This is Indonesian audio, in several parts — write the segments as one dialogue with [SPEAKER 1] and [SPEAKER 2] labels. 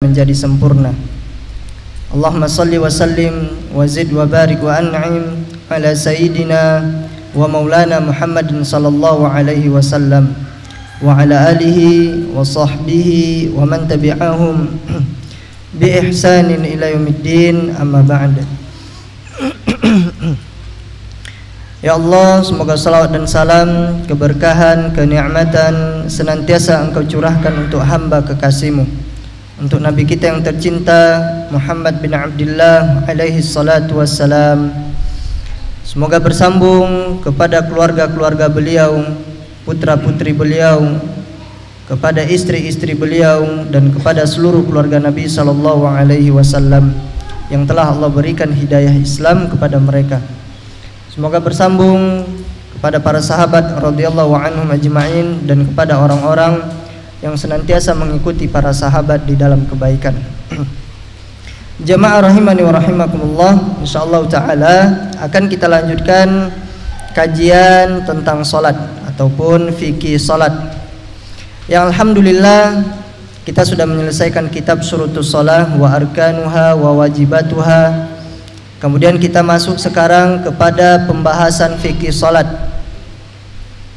[SPEAKER 1] menjadi sempurna. Allahumma salli wa sallim wa zid wa barik wa an'im ala sayyidina wa maulana Muhammadin sallallahu alaihi wasallam wa ala alihi wa sahbihi wa man tabi'ahum bi ihsanin ila yaumiddin, amma ba'd. Ya Allah, semoga salawat dan salam, keberkahan, kenikmatan senantiasa Engkau curahkan untuk hamba kekasih-Mu, untuk Nabi kita yang tercinta Muhammad bin Abdullah alaihi salatu wassalam. Semoga bersambung kepada keluarga-keluarga beliau, putra-putri beliau, kepada istri-istri beliau, dan kepada seluruh keluarga Nabi sallallahu alaihi wasallam yang telah Allah berikan hidayah Islam kepada mereka. Semoga bersambung kepada para sahabat radhiyallahu anhum ajma'in dan kepada orang-orang yang senantiasa mengikuti para sahabat di dalam kebaikan. Jamaah rahimani wa rahimakumullah, insyaallah taala akan kita lanjutkan kajian tentang salat ataupun fikih salat. Yang alhamdulillah kita sudah menyelesaikan kitab Syurutus Shalah wa arkanuha wa wajibatuha. Kemudian kita masuk sekarang kepada pembahasan fikih salat.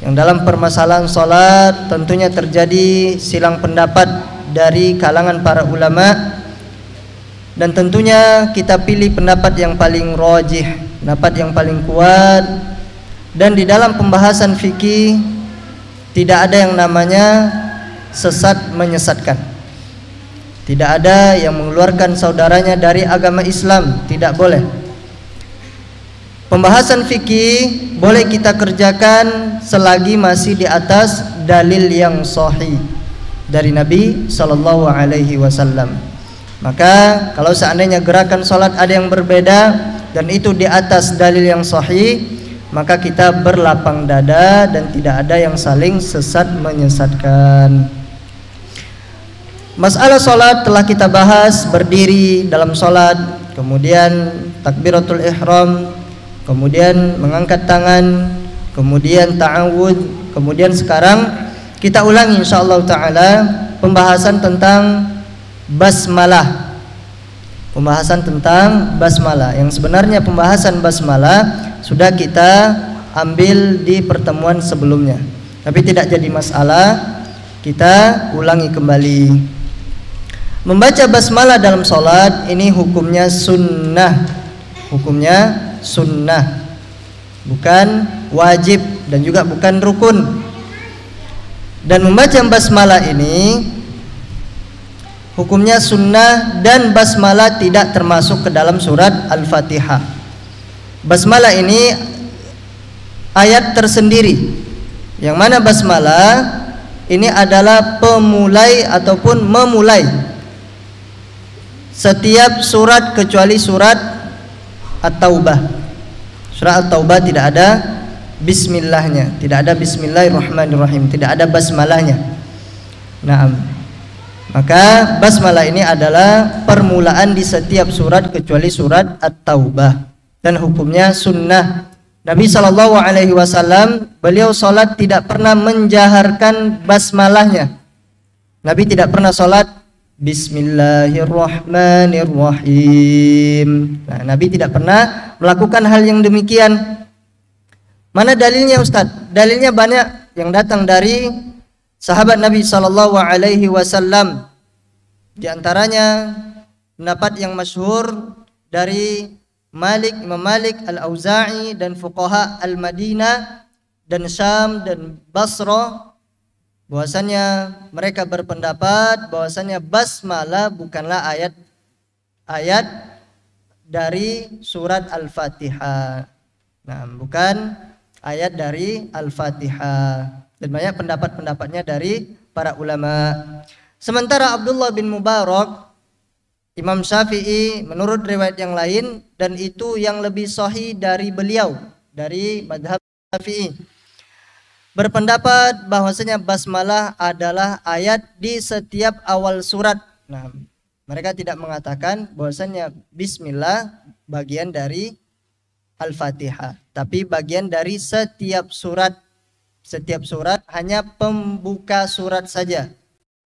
[SPEAKER 1] Yang dalam permasalahan salat tentunya terjadi silang pendapat dari kalangan para ulama, dan tentunya kita pilih pendapat yang paling rajih, pendapat yang paling kuat. Dan di dalam pembahasan fikih tidak ada yang namanya sesat menyesatkan. Tidak ada yang mengeluarkan saudaranya dari agama Islam, tidak boleh. Pembahasan fikih boleh kita kerjakan selagi masih di atas dalil yang sahih dari Nabi sallallahu alaihi wasallam. Maka kalau seandainya gerakan salat ada yang berbeda dan itu di atas dalil yang sahih, maka kita berlapang dada dan tidak ada yang saling sesat menyesatkan. Masalah salat telah kita bahas, berdiri dalam salat, kemudian takbiratul ihram, kemudian mengangkat tangan, kemudian ta'awud, kemudian sekarang kita ulangi insyaallah taala pembahasan tentang basmalah. Pembahasan tentang basmalah yang sebenarnya pembahasan basmalah sudah kita ambil di pertemuan sebelumnya, tapi tidak jadi masalah, kita ulangi kembali. Membaca basmalah dalam salat ini hukumnya sunnah. Hukumnya sunnah, bukan wajib dan juga bukan rukun. Dan membaca basmalah ini hukumnya sunnah, dan basmalah tidak termasuk ke dalam surat Al-Fatihah. Basmalah ini ayat tersendiri, yang mana basmalah ini adalah pemulai ataupun memulai setiap surat kecuali surat At-Taubah. Surah At-Taubah tidak ada bismillahnya, tidak ada bismillahirrahmanirrahim, tidak ada basmalahnya. Naam. Maka basmalah ini adalah permulaan di setiap surat kecuali surat At-Taubah, dan hukumnya sunnah. Nabi sallallahu alaihi wasallam beliau salat tidak pernah menjaharkan basmalahnya. Nabi tidak pernah salat Bismillahirrahmanirrahim. Nah, Nabi tidak pernah melakukan hal yang demikian. Mana dalilnya, Ustaz? Dalilnya banyak yang datang dari sahabat Nabi sallallahu alaihi wasallam. Di antaranya pendapat yang masyhur dari Imam Malik Al-Auza'i dan fuqaha Al-Madinah dan Syam dan Basra, bahwasanya mereka berpendapat bahwasanya basmalah bukanlah ayat dari surat Al-Fatihah. Nah, bukan ayat dari Al-Fatihah. Dan banyak pendapat-pendapatnya dari para ulama. Sementara Abdullah bin Mubarak, Imam Syafi'i menurut riwayat yang lain, dan itu yang lebih sahih dari beliau, dari madhab Syafi'i, berpendapat bahwasanya basmalah adalah ayat di setiap awal surat. Nah, mereka tidak mengatakan bahwasanya bismillah bagian dari Al-Fatihah, tapi bagian dari setiap surat. Setiap surat hanya pembuka surat saja,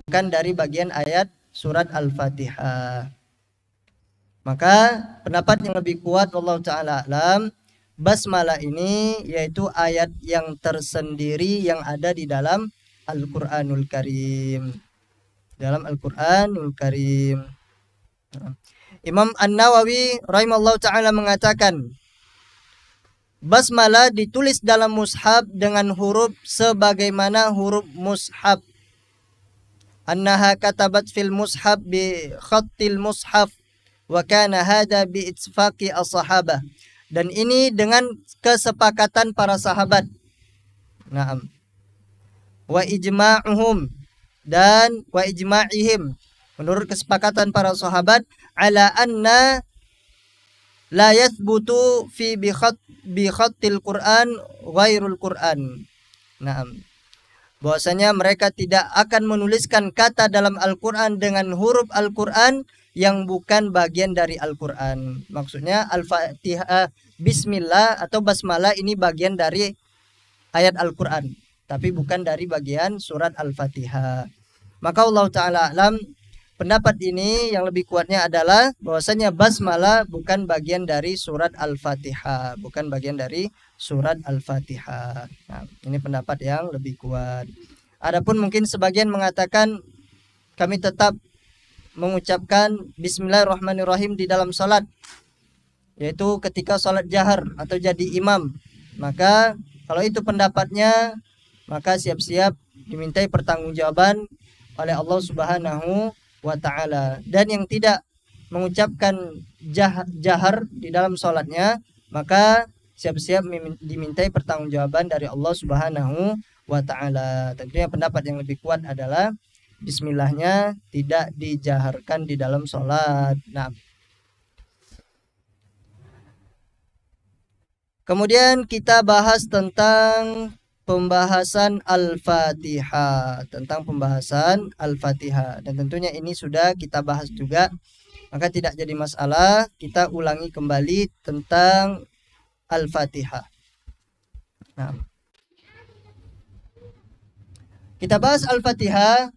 [SPEAKER 1] bukan dari bagian ayat surat Al-Fatihah. Maka pendapat yang lebih kuat Allah Ta'ala alam, basmalah ini yaitu ayat yang tersendiri yang ada di dalam Al-Quranul Karim. Dalam Al-Quranul Karim. Imam An-Nawawi rahimahullah ta'ala mengatakan, basmalah ditulis dalam mushaf dengan huruf sebagaimana huruf mushaf. Annaha katabat fil mushaf bi khattil mushaf wa kana hada bi ittifaqi as-sahabah. Dan ini dengan kesepakatan para sahabat. Naam. Wa ijma'uhum, dan wa ijma'ihim, menurut kesepakatan para sahabat, ala anna la yathbutu fi bi khattil Qur'an ghairul Qur'an. Naam. Bahwasanya mereka tidak akan menuliskan kata dalam Al-Qur'an dengan huruf Al-Qur'an yang bukan bagian dari Al-Qur'an. Maksudnya Al-Fatihah, bismillah atau basmalah ini bagian dari ayat Al-Qur'an, tapi bukan dari bagian surat Al-Fatihah. Maka Allah Ta'ala alam, pendapat ini yang lebih kuatnya adalah bahwasanya basmalah bukan bagian dari surat Al-Fatihah, bukan bagian dari surat Al-Fatihah. Nah, ini pendapat yang lebih kuat. Adapun mungkin sebagian mengatakan kami tetap mengucapkan Bismillahirrahmanirrahim di dalam salat, yaitu ketika salat jahar atau jadi imam. Maka kalau itu pendapatnya, maka siap-siap dimintai pertanggungjawaban oleh Allah Subhanahu wa ta'ala. Dan yang tidak mengucapkan jahar di dalam salatnya, maka siap-siap dimintai pertanggungjawaban dari Allah Subhanahu wa ta'ala. Tentunya pendapat yang lebih kuat adalah bismillahnya tidak dijaharkan di dalam salat. Nah, kemudian kita bahas tentang pembahasan Al-Fatihah, tentang pembahasan Al-Fatihah, dan tentunya ini sudah kita bahas juga, maka tidak jadi masalah kita ulangi kembali tentang Al-Fatihah. Nah, kita bahas Al-Fatihah.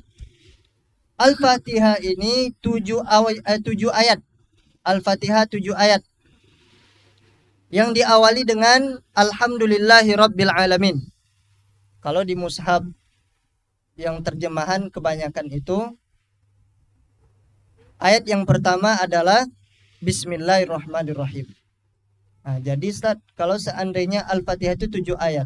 [SPEAKER 1] Al-Fatihah ini 7 ayat. Al-Fatihah 7 ayat yang diawali dengan Alhamdulillahi Rabbil Alamin. Kalau di mushaf yang terjemahan kebanyakan itu, ayat yang pertama adalah Bismillahirrahmanirrahim. Nah, jadi Ustaz, kalau seandainya Al-Fatihah itu 7 ayat,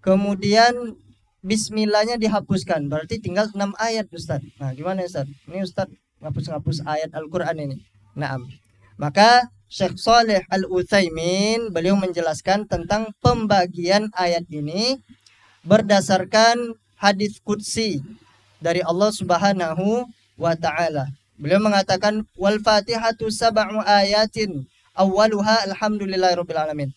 [SPEAKER 1] kemudian Bismillahnya dihapuskan, berarti tinggal 6 ayat Ustaz. Nah, gimana Ustaz? Ini Ustaz ngapus-ngapus ayat Al-Quran ini. Nah, maka Syekh Shalih Al-Utsaimin beliau menjelaskan tentang pembagian ayat ini berdasarkan hadis qudsi dari Allah Subhanahu wa ta'ala. Beliau mengatakan wal Fatihatu sab'u ayatin awwaluha alhamdulillahirabbil alamin.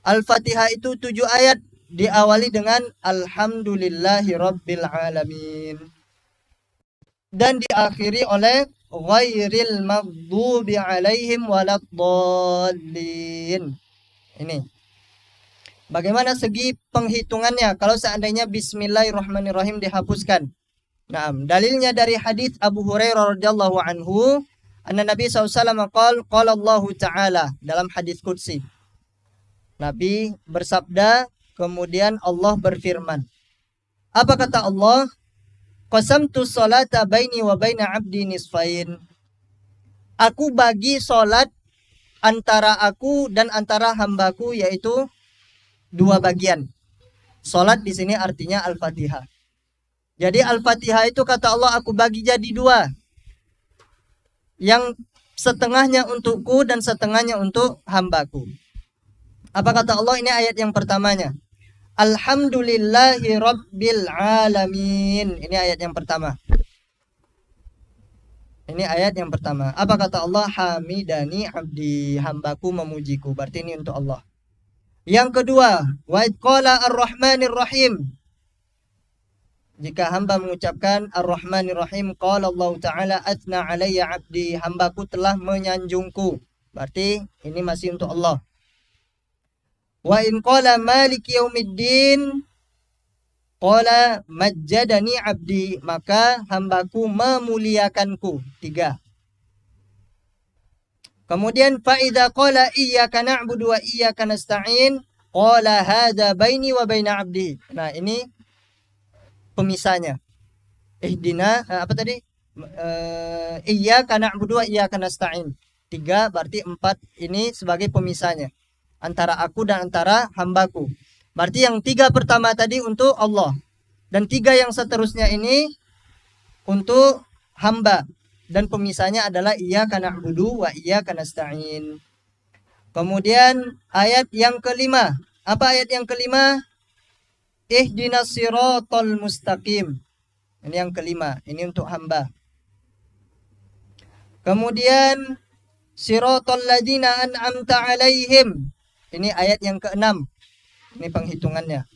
[SPEAKER 1] Al-Fatihah itu 7 ayat, diawali dengan alhamdulillahirabbil alamin dan diakhiri oleh ghairil maghdubi alaihim waladdallin. Ini bagaimana segi penghitungannya kalau seandainya Bismillahirrahmanirrahim dihapuskan. Nah, dalilnya dari hadis Abu Hurairah radhiyallahu anhu, anna Nabi SAW qala Allah Ta'ala, dalam hadis qudsi Nabi bersabda, kemudian Allah berfirman. Apa kata Allah? Qasamtu sholata baini wa baina abdi nisfain. Aku bagi solat antara aku dan antara hambaku, yaitu 2 bagian. Solat di sini artinya Al-Fatihah. Jadi Al-Fatihah itu kata Allah aku bagi jadi 2. Yang setengahnya untukku dan setengahnya untuk hambaku. Apa kata Allah? Ini ayat yang pertamanya. Alhamdulillahi Rabbil Alamin. Ini ayat yang pertama. Ini ayat yang pertama. Apa kata Allah? Hamidani abdi, hambaku memujiku. Berarti ini untuk Allah. Yang kedua, wa qala ar-Rahmanir Rahim. Jika hamba mengucapkan Ar-Rahmanir Rahim, qala Allah Ta'ala atna alayya abdi, hambaku telah menyanjungku. Berarti ini masih untuk Allah. Wa in qala maliki yaumiddin Qala majjadani abdi, maka hambaku memuliakanku. 3. Kemudian fa idza qala iyyaka na'budu wa iyyaka nasta'in qala hadza baini wa baina abdi. Nah, ini pemisahnya. Ihdina apa tadi? Iyyaka na'budu wa iyyaka nasta'in. 3 berarti 4 ini sebagai pemisahnya antara aku dan antara hambaku. Berarti yang 3 pertama tadi untuk Allah dan 3 yang seterusnya ini untuk hamba. Dan pemisahnya adalah iyyaka na'budu wa iyyaka nasta'in. Kemudian ayat yang kelima. Apa ayat yang kelima? Ihdinas siratal mustaqim. Ini yang kelima. Ini untuk hamba. Kemudian siratal ladzina an'amta 'alaihim. Ini ayat yang keenam. Ini penghitungannya.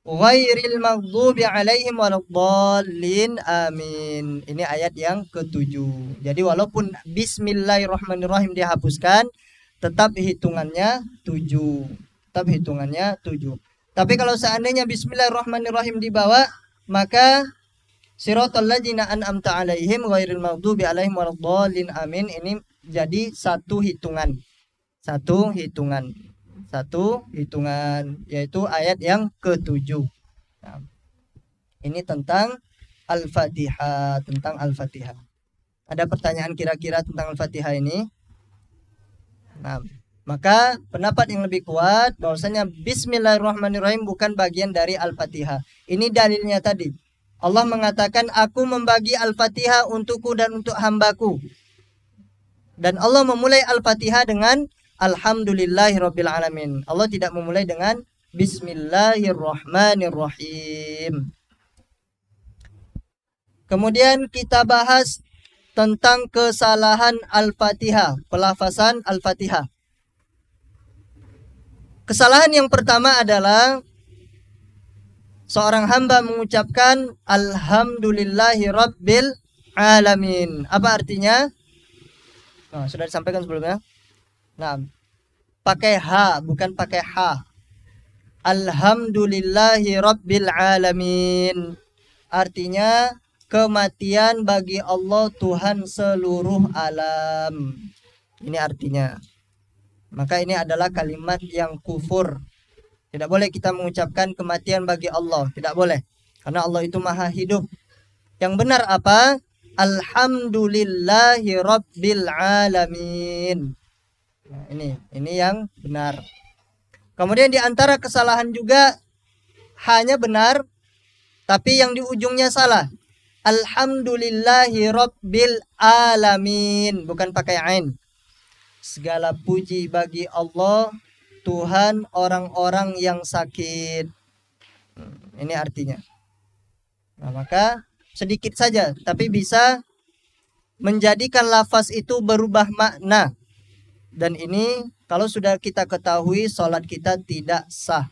[SPEAKER 1] Ghairil maghdubi 'alaihim waladdallin amin. Ini ayat yang ke-7. Jadi walaupun bismillahirrahmanirrahim dihapuskan, tetap hitungannya 7. Tetap hitungannya 7. Tapi kalau seandainya bismillahirrahmanirrahim dibawa, maka siratal ladzina an'amta 'alaihim ghairil maghdubi 'alaihim waladdallin amin ini jadi satu hitungan. Satu hitungan. Satu hitungan, yaitu ayat yang ke-7. Nah, ini tentang Al-Fatihah, tentang Al-Fatihah. Ada pertanyaan kira-kira tentang Al-Fatihah ini? Nah, maka pendapat yang lebih kuat bahwasanya bismillahirrahmanirrahim bukan bagian dari Al-Fatihah. Ini dalilnya tadi. Allah mengatakan aku membagi Al-Fatihah untukku dan untuk hambaku. Dan Allah memulai Al-Fatihah dengan Alhamdulillahirabbil alamin. Allah tidak memulai dengan Bismillahirrahmanirrahim. Kemudian kita bahas tentang kesalahan Al-Fatihah, pelafazan Al-Fatihah. Kesalahan yang pertama adalah seorang hamba mengucapkan Alhamdulillahirabbil alamin. Apa artinya? Nah, sudah disampaikan sebelumnya. Nah, pakai H bukan pakai H. Alhamdulillahirabbil alamin. Artinya kematian bagi Allah Tuhan seluruh alam. Ini artinya. Maka ini adalah kalimat yang kufur. Tidak boleh kita mengucapkan kematian bagi Allah. Tidak boleh. Karena Allah itu maha hidup. Yang benar apa? Alhamdulillahirabbil alamin. Nah, ini yang benar. Kemudian di antara kesalahan juga hanya benar tapi yang di ujungnya salah. Alhamdulillahirabbil alamin, bukan pakai ain. Segala puji bagi Allah, Tuhan orang-orang yang sakit. Ini artinya. Nah, maka sedikit saja tapi bisa menjadikan lafaz itu berubah makna. Dan ini kalau sudah kita ketahui salat kita tidak sah.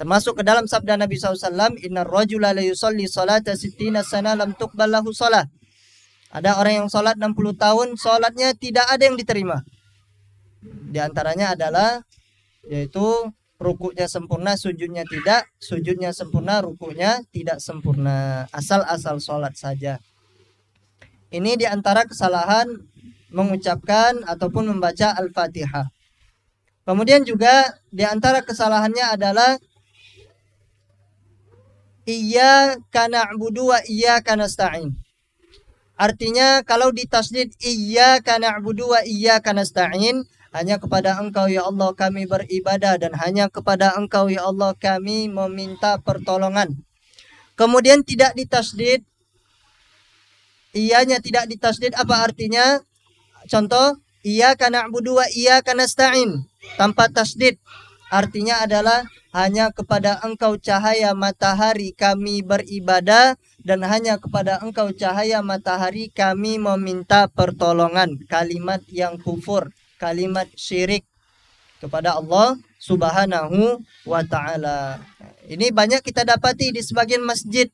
[SPEAKER 1] Termasuk ke dalam sabda Nabi SAW, Innar rajula la yusalli salata sittina sana lam tuqbal lahu salat. Ada orang yang salat 60 tahun, salatnya tidak ada yang diterima. Di antaranya adalah yaitu rukuknya sempurna, sujudnya tidak, sujudnya sempurna, rukuknya tidak sempurna. Asal-asal salat saja. Ini di antara kesalahan mengucapkan ataupun membaca Al-Fatihah. Kemudian juga di antara kesalahannya adalah Iyyaka na'budu wa iyyaka nasta'in. Artinya kalau ditasydid Iyyaka na'budu wa iyyaka nasta'in, hanya kepada Engkau ya Allah kami beribadah dan hanya kepada Engkau ya Allah kami meminta pertolongan. Kemudian tidak ditasydid, iyanya tidak ditasydid, apa artinya? Contoh, iyyaka na'budu wa iyyaka nasta'in tanpa tasydid. Artinya adalah hanya kepada Engkau cahaya matahari kami beribadah dan hanya kepada Engkau cahaya matahari kami meminta pertolongan. Kalimat yang kufur, kalimat syirik kepada Allah Subhanahu wa ta'ala. Ini banyak kita dapati di sebagian masjid.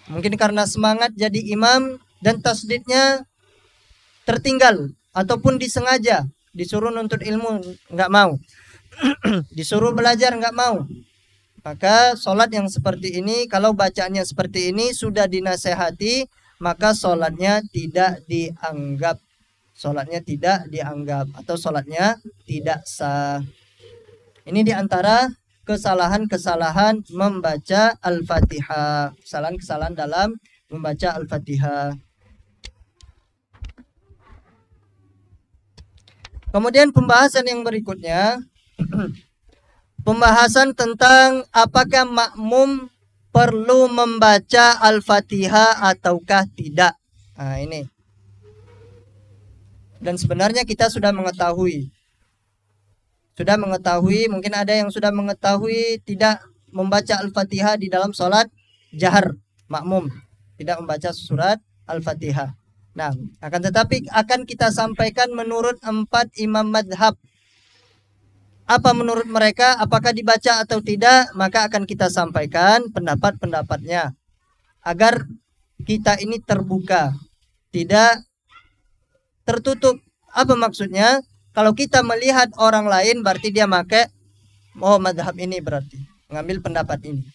[SPEAKER 1] Mungkin karena semangat jadi imam dan tasydidnya tertinggal ataupun disengaja, disuruh nuntut ilmu nggak mau, disuruh belajar nggak mau, Maka sholat yang seperti ini, kalau bacaannya seperti ini sudah dinasehati, maka sholatnya tidak dianggap. Sholatnya tidak dianggap atau sholatnya tidak sah. Ini diantara kesalahan-kesalahan membaca Al-Fatihah. Kesalahan-kesalahan dalam membaca Al-Fatihah. Kemudian pembahasan yang berikutnya, pembahasan tentang apakah makmum perlu membaca Al-Fatihah ataukah tidak. Nah, ini. Dan sebenarnya kita sudah mengetahui. Mungkin ada yang sudah mengetahui tidak membaca Al-Fatihah di dalam sholat jahar, makmum. Tidak membaca surat Al-Fatihah. Nah, akan tetapi akan kita sampaikan menurut 4 imam madhab. Apa menurut mereka, apakah dibaca atau tidak, maka akan kita sampaikan pendapat-pendapatnya. Agar kita ini terbuka, tidak tertutup. Apa maksudnya? Kalau kita melihat orang lain, berarti dia pakai, oh madhab ini berarti, mengambil pendapat ini.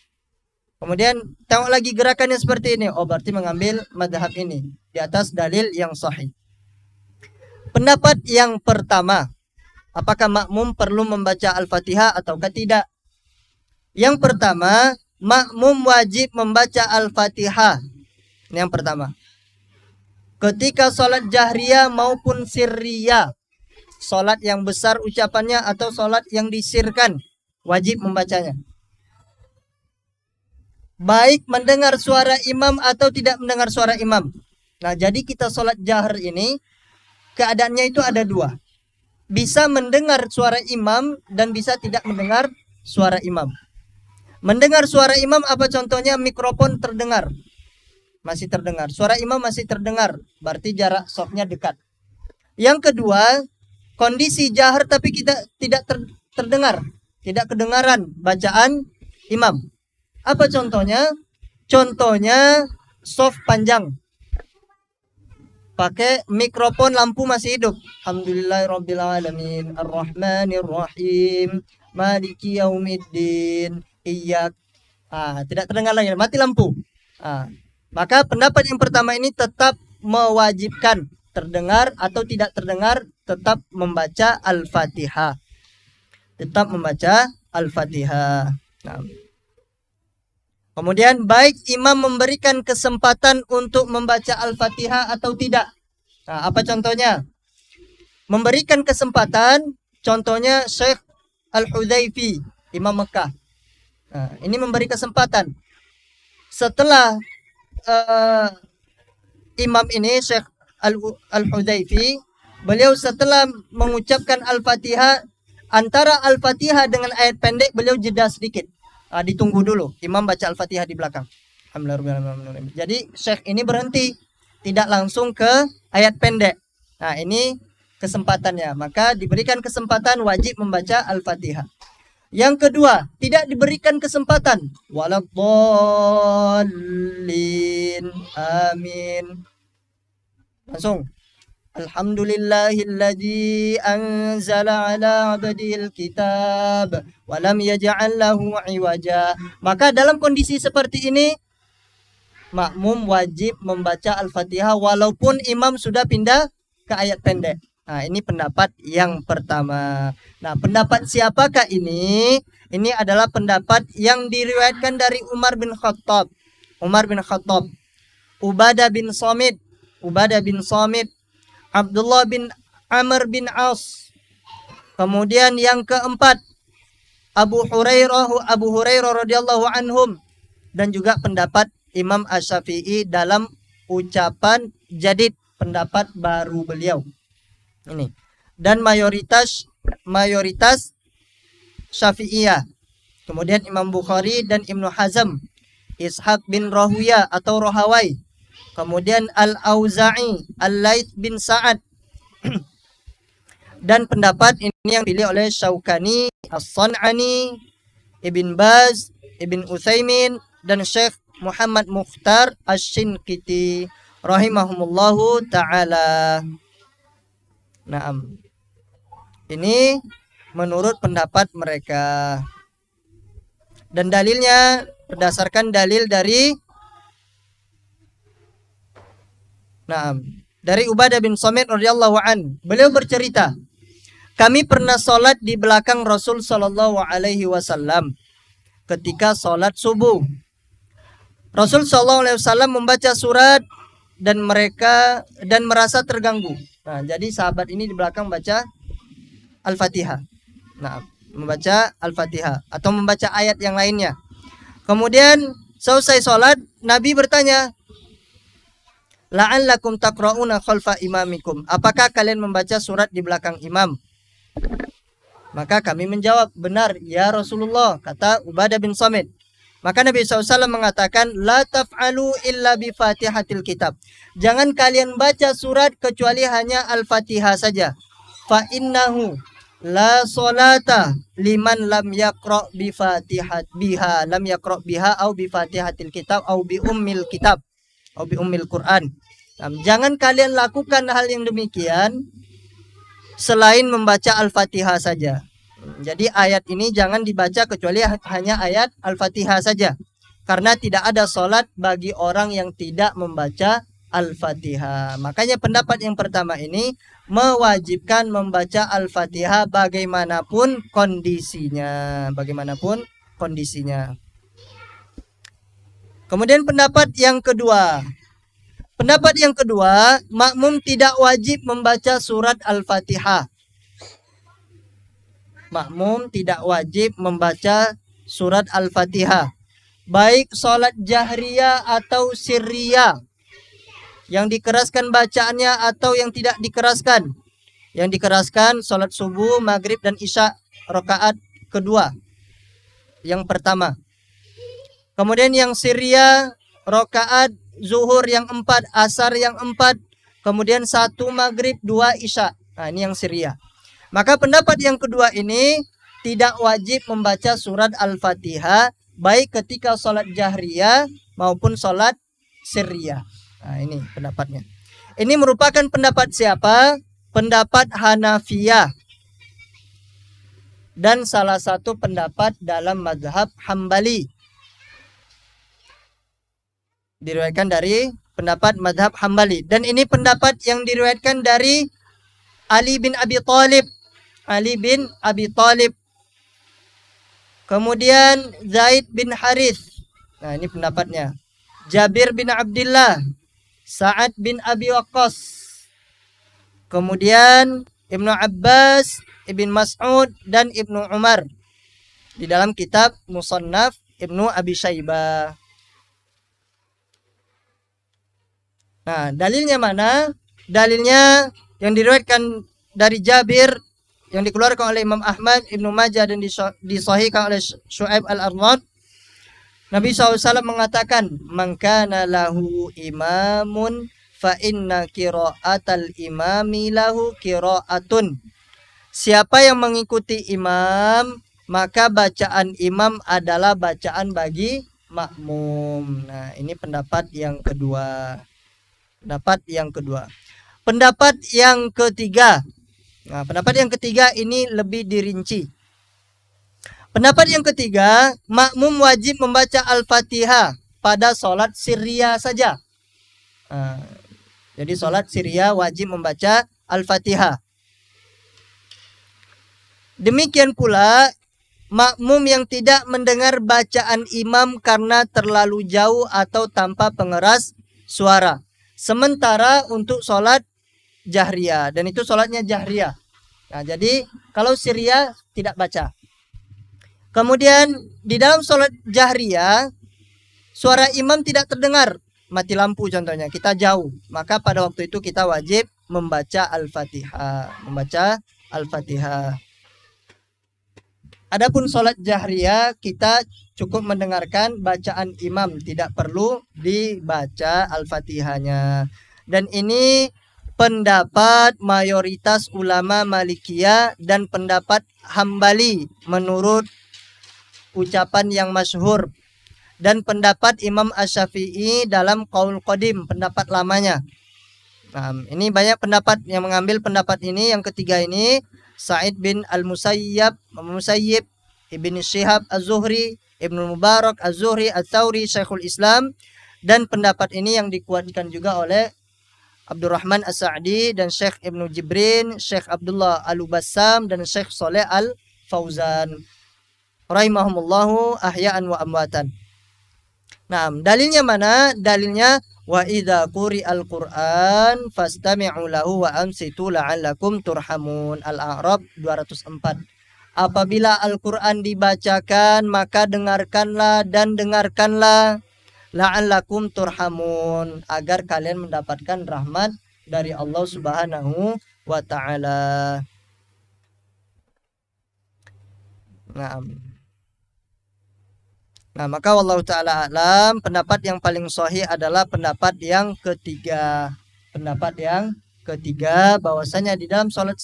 [SPEAKER 1] Kemudian tengok lagi gerakannya seperti ini. Oh berarti mengambil madhab ini di atas dalil yang sahih. Pendapat yang pertama, apakah makmum perlu membaca Al-Fatihah ataukah tidak? Yang pertama, makmum wajib membaca Al-Fatihah. Ini yang pertama. Ketika sholat jahriyah maupun sirriyah, sholat yang besar ucapannya atau sholat yang disirkan, wajib membacanya. Baik mendengar suara imam atau tidak mendengar suara imam. Nah, jadi kita sholat jahar ini, keadaannya itu ada dua. Bisa mendengar suara imam dan bisa tidak mendengar suara imam. Mendengar suara imam apa contohnya? Mikrofon terdengar. Masih terdengar. Suara imam masih terdengar. Berarti jarak softnya dekat. Yang kedua, kondisi jahar tapi kita tidak terdengar. Tidak kedengaran bacaan imam. Apa contohnya? Contohnya soft panjang. Pakai mikrofon, lampu masih hidup. Alhamdulillahirrabbilalamin. Ar-Rahmanirrahim. Maliki yaumiddin. Iyyak. Tidak terdengar lagi. Mati lampu. Maka pendapat yang pertama ini tetap mewajibkan. Terdengar atau tidak terdengar, tetap membaca Al-Fatihah. Tetap membaca Al-Fatihah. Nah. Kemudian baik imam memberikan kesempatan untuk membaca Al-Fatihah atau tidak. Nah, apa contohnya? Memberikan kesempatan, contohnya Syekh Al-Hudzaify, Imam Mekah. Nah, ini memberi kesempatan. Setelah imam ini, Syekh Al-Hudzaify, beliau setelah mengucapkan Al-Fatihah, antara Al-Fatihah dengan ayat pendek, beliau jeda sedikit. Ditunggu dulu, imam baca Al-Fatihah di belakang. Jadi Syekh ini berhenti, tidak langsung ke ayat pendek. Nah, ini kesempatannya. Maka diberikan kesempatan, wajib membaca Al-Fatihah. Yang kedua, tidak diberikan kesempatan. Waladdallin. Amin. Langsung. Alhamdulillahilladzi anzala ala abdihil kitab wa lam yaj'al lahu iwaja. Maka dalam kondisi seperti ini, makmum wajib membaca Al-Fatihah walaupun imam sudah pindah ke ayat pendek. Nah, ini pendapat yang pertama. Nah, pendapat siapakah ini? Ini adalah pendapat yang diriwayatkan dari Umar bin Khattab. Ubadah bin Samit, Abdullah bin Amr bin As. Kemudian yang keempat, Abu Hurairah radhiyallahu anhum, dan juga pendapat Imam Asy-Syafi'i dalam ucapan jadid, pendapat baru beliau. Ini. Dan mayoritas Syafi'iyah. Kemudian Imam Bukhari dan Ibnu Hazm, Ishaq bin Rahuyah atau Rohawai. Kemudian Al-Auza'i, Al-Laits bin Sa'ad. Dan pendapat ini yang dipilih oleh Syaukani, As-San'ani, Ibn Baz, Ibn Utsaimin, dan Syekh Muhammad Mukhtar Asy-Shinqiti rahimahumullahu ta'ala. Naam. Ini menurut pendapat mereka. Dan dalilnya berdasarkan dalil dari dari Ubadah bin Samit radhiyallahu an. Beliau bercerita, kami pernah sholat di belakang Rasul sallallahu alaihi wasallam ketika sholat subuh. Rasul sallallahu alaihi wasallam membaca surat dan merasa terganggu. Nah, jadi sahabat ini di belakang baca Al-Fatihah. Nah, membaca Al-Fatihah atau membaca ayat yang lainnya. Kemudian selesai sholat, Nabi bertanya, la'allakum taqra'una khalfa imamikum. Apakah kalian membaca surat di belakang imam? Maka kami menjawab, benar ya Rasulullah, kata Ubadah bin Samit. Maka Nabi SAW mengatakan, la taf'alu illa bi fatihatil kitab. Jangan kalian baca surat kecuali hanya Al-Fatihah saja. Fa innahu la solata liman lam yaqra' bi fatihat biha, lam yaqra' biha au bi fatihatil kitab au bi ummil kitab au bi ummil Quran. Jangan kalian lakukan hal yang demikian selain membaca Al-Fatihah saja. Jadi ayat ini jangan dibaca kecuali hanya ayat Al-Fatihah saja. Karena tidak ada sholat bagi orang yang tidak membaca Al-Fatihah. Makanya pendapat yang pertama ini mewajibkan membaca Al-Fatihah bagaimanapun kondisinya. Bagaimanapun kondisinya. Kemudian pendapat yang kedua. Pendapat yang kedua, makmum tidak wajib membaca surat Al-Fatihah. Makmum tidak wajib membaca surat Al-Fatihah. Baik sholat jahriyah atau sirriyah. Yang dikeraskan bacaannya atau yang tidak dikeraskan. Yang dikeraskan sholat subuh, maghrib, dan isya rakaat kedua. Yang pertama. Kemudian yang sirriyah, rakaat zuhur yang 4, asar yang 4. Kemudian 1 maghrib, 2 isya. Nah, ini yang sirriyah. Maka pendapat yang kedua ini tidak wajib membaca surat Al-Fatihah baik ketika sholat jahriyah maupun sholat sirriyah. Nah, ini pendapatnya. Ini merupakan pendapat siapa? Pendapat Hanafiyah. Dan salah satu pendapat dalam mazhab Hambali. Diriwayatkan dari pendapat mazhab Hambali. Dan ini pendapat yang diriwayatkan dari Ali bin Abi Thalib. Ali bin Abi Thalib. Kemudian Zaid bin Harith. Nah, ini pendapatnya. Jabir bin Abdullah. Sa'ad bin Abi Waqqas. Kemudian Ibnu Abbas, Ibn Mas'ud, dan Ibnu Umar. Di dalam kitab Musannaf Ibnu Abi Syaibah. Nah, dalilnya mana? Dalilnya yang diriwayatkan dari Jabir, yang dikeluarkan oleh Imam Ahmad, Ibnu Majah, dan disahihkan oleh Syu'aib al-Arnad. Nabi SAW mengatakan, man kana lahu imamun fa inna qira'atal imami lahu qira'atun. Siapa yang mengikuti imam, maka bacaan imam adalah bacaan bagi makmum. Nah, ini pendapat yang kedua. Pendapat yang kedua. Pendapat yang ketiga. Nah, pendapat yang ketiga ini lebih dirinci. Pendapat yang ketiga, makmum wajib membaca Al-Fatihah pada sholat sirriyah saja. Nah, jadi sholat sirriyah wajib membaca Al-Fatihah. Demikian pula, makmum yang tidak mendengar bacaan imam karena terlalu jauh atau tanpa pengeras suara. Sementara untuk sholat jahriyah, dan itu sholatnya jahriyah. Nah, jadi kalau sirriyah tidak baca. Kemudian di dalam sholat jahriyah, suara imam tidak terdengar, mati lampu contohnya, kita jauh. Maka pada waktu itu kita wajib membaca Al-Fatihah. Membaca Al-Fatihah. Adapun sholat jahriyah, kita cukup mendengarkan bacaan imam, tidak perlu dibaca Al-Fatihahnya. Dan ini pendapat mayoritas ulama Malikiyah dan pendapat Hambali menurut ucapan yang masyhur, dan pendapat Imam Asy-Syafi'i dalam Qaul Qadim, pendapat lamanya. Nah, ini banyak pendapat yang mengambil pendapat ini. Yang ketiga ini Sa'id bin Al-Musayyib, Ibn Syihab Az-Zuhri, Ibnu Mubarak, Az-Zuhri, Ats-Tsauri, Syekhul Islam, dan pendapat ini yang dikuatkan juga oleh Abdurrahman As-Sa'di dan Syekh Ibnu Jibrin, Syekh Abdullah Al-Bassam dan Syekh Saleh Al-Fauzan rahimahumullahu ahya'an wa amwatan. Nah, dalilnya mana? Dalilnya wa idza quri'al Qur'an fastami'u lahu wa ansitu la'allakum turhamun. Al-A'raf 204. Apabila Al-Qur'an dibacakan, maka dengarkanlah dan dengarkanlah la'allakum turhamun, agar kalian mendapatkan rahmat dari Allah Subhanahu wa taala. Nah, maka wallahu taala alam, pendapat yang paling sahih adalah pendapat yang ketiga. Pendapat yang ketiga bahwasanya di dalam salat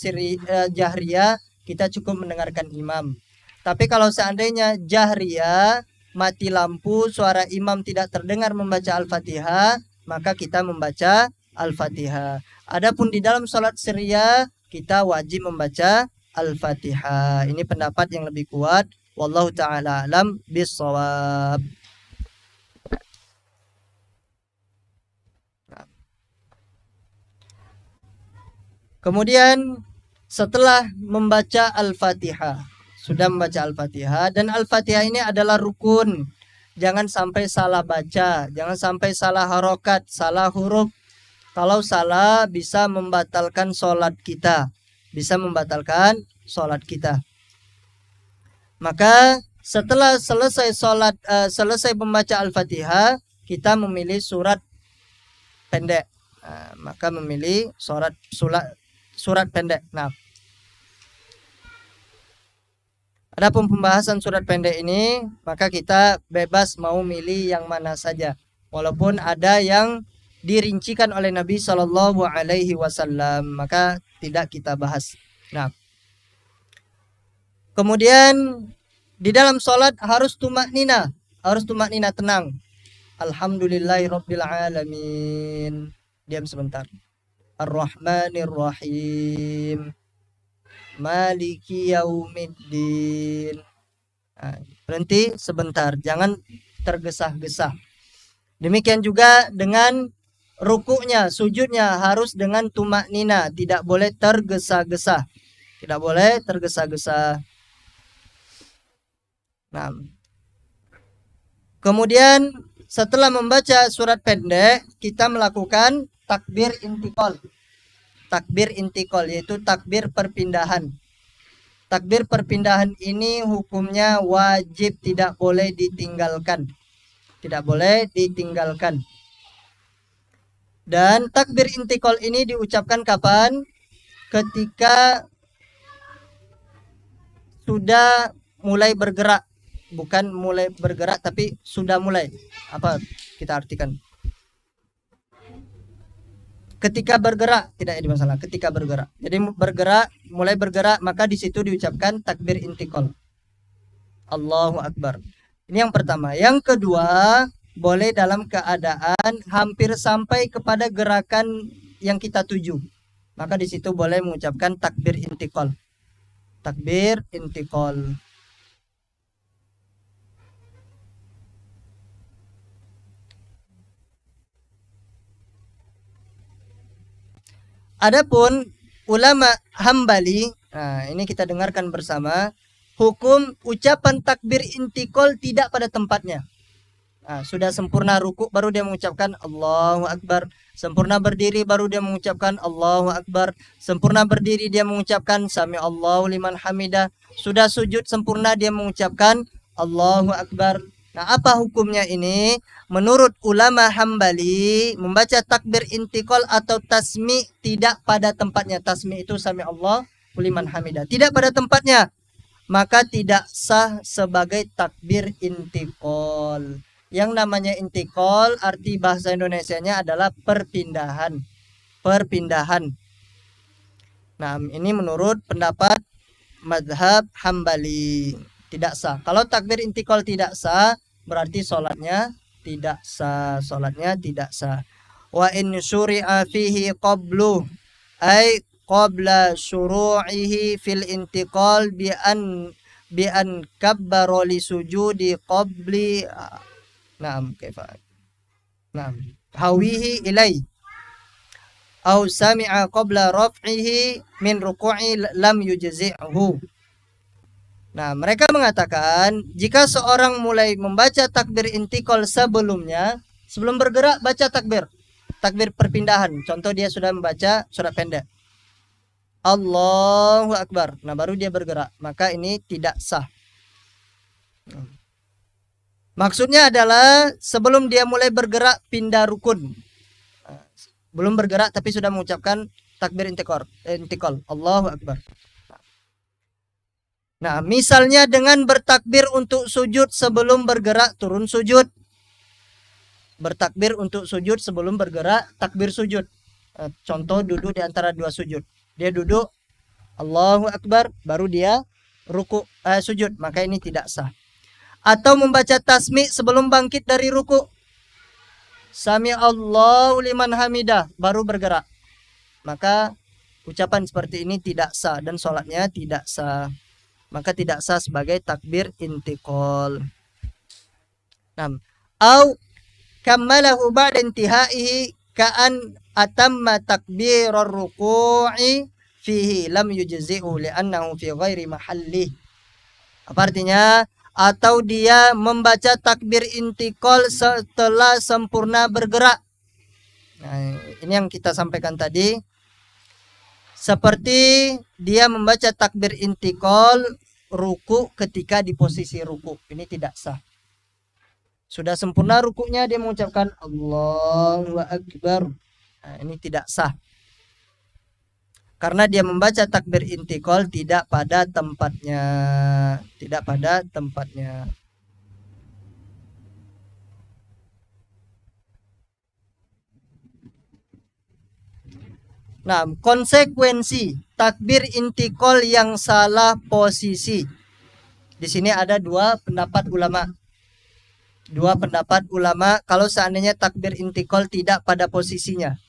[SPEAKER 1] jahriyah kita cukup mendengarkan imam. Tapi kalau seandainya jahriyah, mati lampu, suara imam tidak terdengar membaca Al-Fatihah, maka kita membaca Al-Fatihah. Adapun di dalam salat sirriyah, kita wajib membaca Al-Fatihah. Ini pendapat yang lebih kuat. Wallahu ta'ala alam bis-shawab. Kemudian setelah membaca Al-Fatihah, sudah membaca Al-Fatihah, dan Al-Fatihah ini adalah rukun. Jangan sampai salah baca, jangan sampai salah harokat, salah huruf. Kalau salah bisa membatalkan sholat kita, bisa membatalkan sholat kita. Maka setelah selesai sholat, selesai membaca Al-Fatihah, kita memilih surat pendek. Nah, maka memilih surat pendek. Nah, adapun pembahasan surat pendek ini, maka kita bebas mau milih yang mana saja, walaupun ada yang dirincikan oleh Nabi Shallallahu Alaihi Wasallam, maka tidak kita bahas. Nah, kemudian di dalam sholat harus tumaknina, tenang. Alhamdulillahirabbil alamin. Diam sebentar. Ar-Rahmanir Rahim. Maliki yaumiddin. Nah, berhenti sebentar, jangan tergesa-gesa. Demikian juga dengan rukuknya, sujudnya harus dengan tumaknina, tidak boleh tergesa-gesa. Tidak boleh tergesa-gesa. Nah, kemudian setelah membaca surat pendek, kita melakukan takbir intikal. Takbir intikal yaitu takbir perpindahan. Takbir perpindahan ini hukumnya wajib, tidak boleh ditinggalkan. Tidak boleh ditinggalkan. Dan takbir intikal ini diucapkan kapan? Ketika sudah mulai bergerak. Bukan mulai bergerak, tapi sudah mulai. Apa kita artikan? Ketika bergerak, tidak ada masalah. Ketika bergerak. Jadi bergerak, mulai bergerak, maka di situ diucapkan takbir intikal. Allahu Akbar. Ini yang pertama. Yang kedua, boleh dalam keadaan hampir sampai kepada gerakan yang kita tuju. Maka di situ boleh mengucapkan takbir intikal. Takbir intikal. Adapun ulama Hambali, nah ini kita dengarkan bersama, hukum ucapan takbir intikal tidak pada tempatnya. Nah, sudah sempurna ruku baru dia mengucapkan Allahu Akbar, sempurna berdiri baru dia mengucapkan Allahu Akbar, sempurna berdiri dia mengucapkan Sami Allahu liman hamidah, sudah sujud sempurna dia mengucapkan Allahu Akbar. Nah, apa hukumnya ini? Menurut ulama Hambali, membaca takbir intikal atau tasmi tidak pada tempatnya. Tasmi itu Sami Allah liman hamidah. Tidak pada tempatnya. Maka tidak sah sebagai takbir intikal. Yang namanya intikal, arti bahasa Indonesianya adalah perpindahan. Perpindahan. Nah, ini menurut pendapat mazhab Hambali. Tidak sah. Kalau takbir intikal tidak sah, berarti sholatnya tidak sah. Sholatnya tidak sah. Wa in syuri'a fihi qablu, ay qabla syuru'ihi fil intiqal bi an bi an kabbara li sujudi qabli na'am kaifa na'am hawihi ilai au sami'a qabla raf'ihi min ruku'i lam yujzi'hu. Nah, mereka mengatakan jika seorang mulai membaca takbir intikal sebelumnya, sebelum bergerak baca takbir perpindahan. Contoh dia sudah membaca surat pendek. Allahu Akbar. Nah, baru dia bergerak. Maka ini tidak sah. Maksudnya adalah sebelum dia mulai bergerak pindah rukun. Belum bergerak tapi sudah mengucapkan takbir intikal. Allahu Akbar. Nah, misalnya dengan bertakbir untuk sujud sebelum bergerak turun sujud. Bertakbir untuk sujud sebelum bergerak takbir sujud. Contoh duduk di antara dua sujud. Dia duduk Allahu Akbar baru dia sujud, maka ini tidak sah. Atau membaca tasmi' sebelum bangkit dari ruku. Sami Allahu liman hamidah baru bergerak. Maka ucapan seperti ini tidak sah dan sholatnya tidak sah. Maka tidak sah sebagai takbir intikal. Nah, au kammalahu ba'da intihaihi ka'an atamma takbirar ruku'i fihi lam yujzi'u li'annahu fi ghairi mahallih. Apa artinya? Atau dia membaca takbir intikal setelah sempurna bergerak. Nah, ini yang kita sampaikan tadi. Seperti dia membaca takbir intikal ruku ketika di posisi ruku. Ini tidak sah. Sudah sempurna rukunya dia mengucapkan Allahu Akbar. Nah, ini tidak sah. Karena dia membaca takbir intikal tidak pada tempatnya. Tidak pada tempatnya. Nah, konsekuensi takbir intikal yang salah posisi. Di sini ada dua pendapat ulama. Dua pendapat ulama kalau seandainya takbir intikal tidak pada posisinya.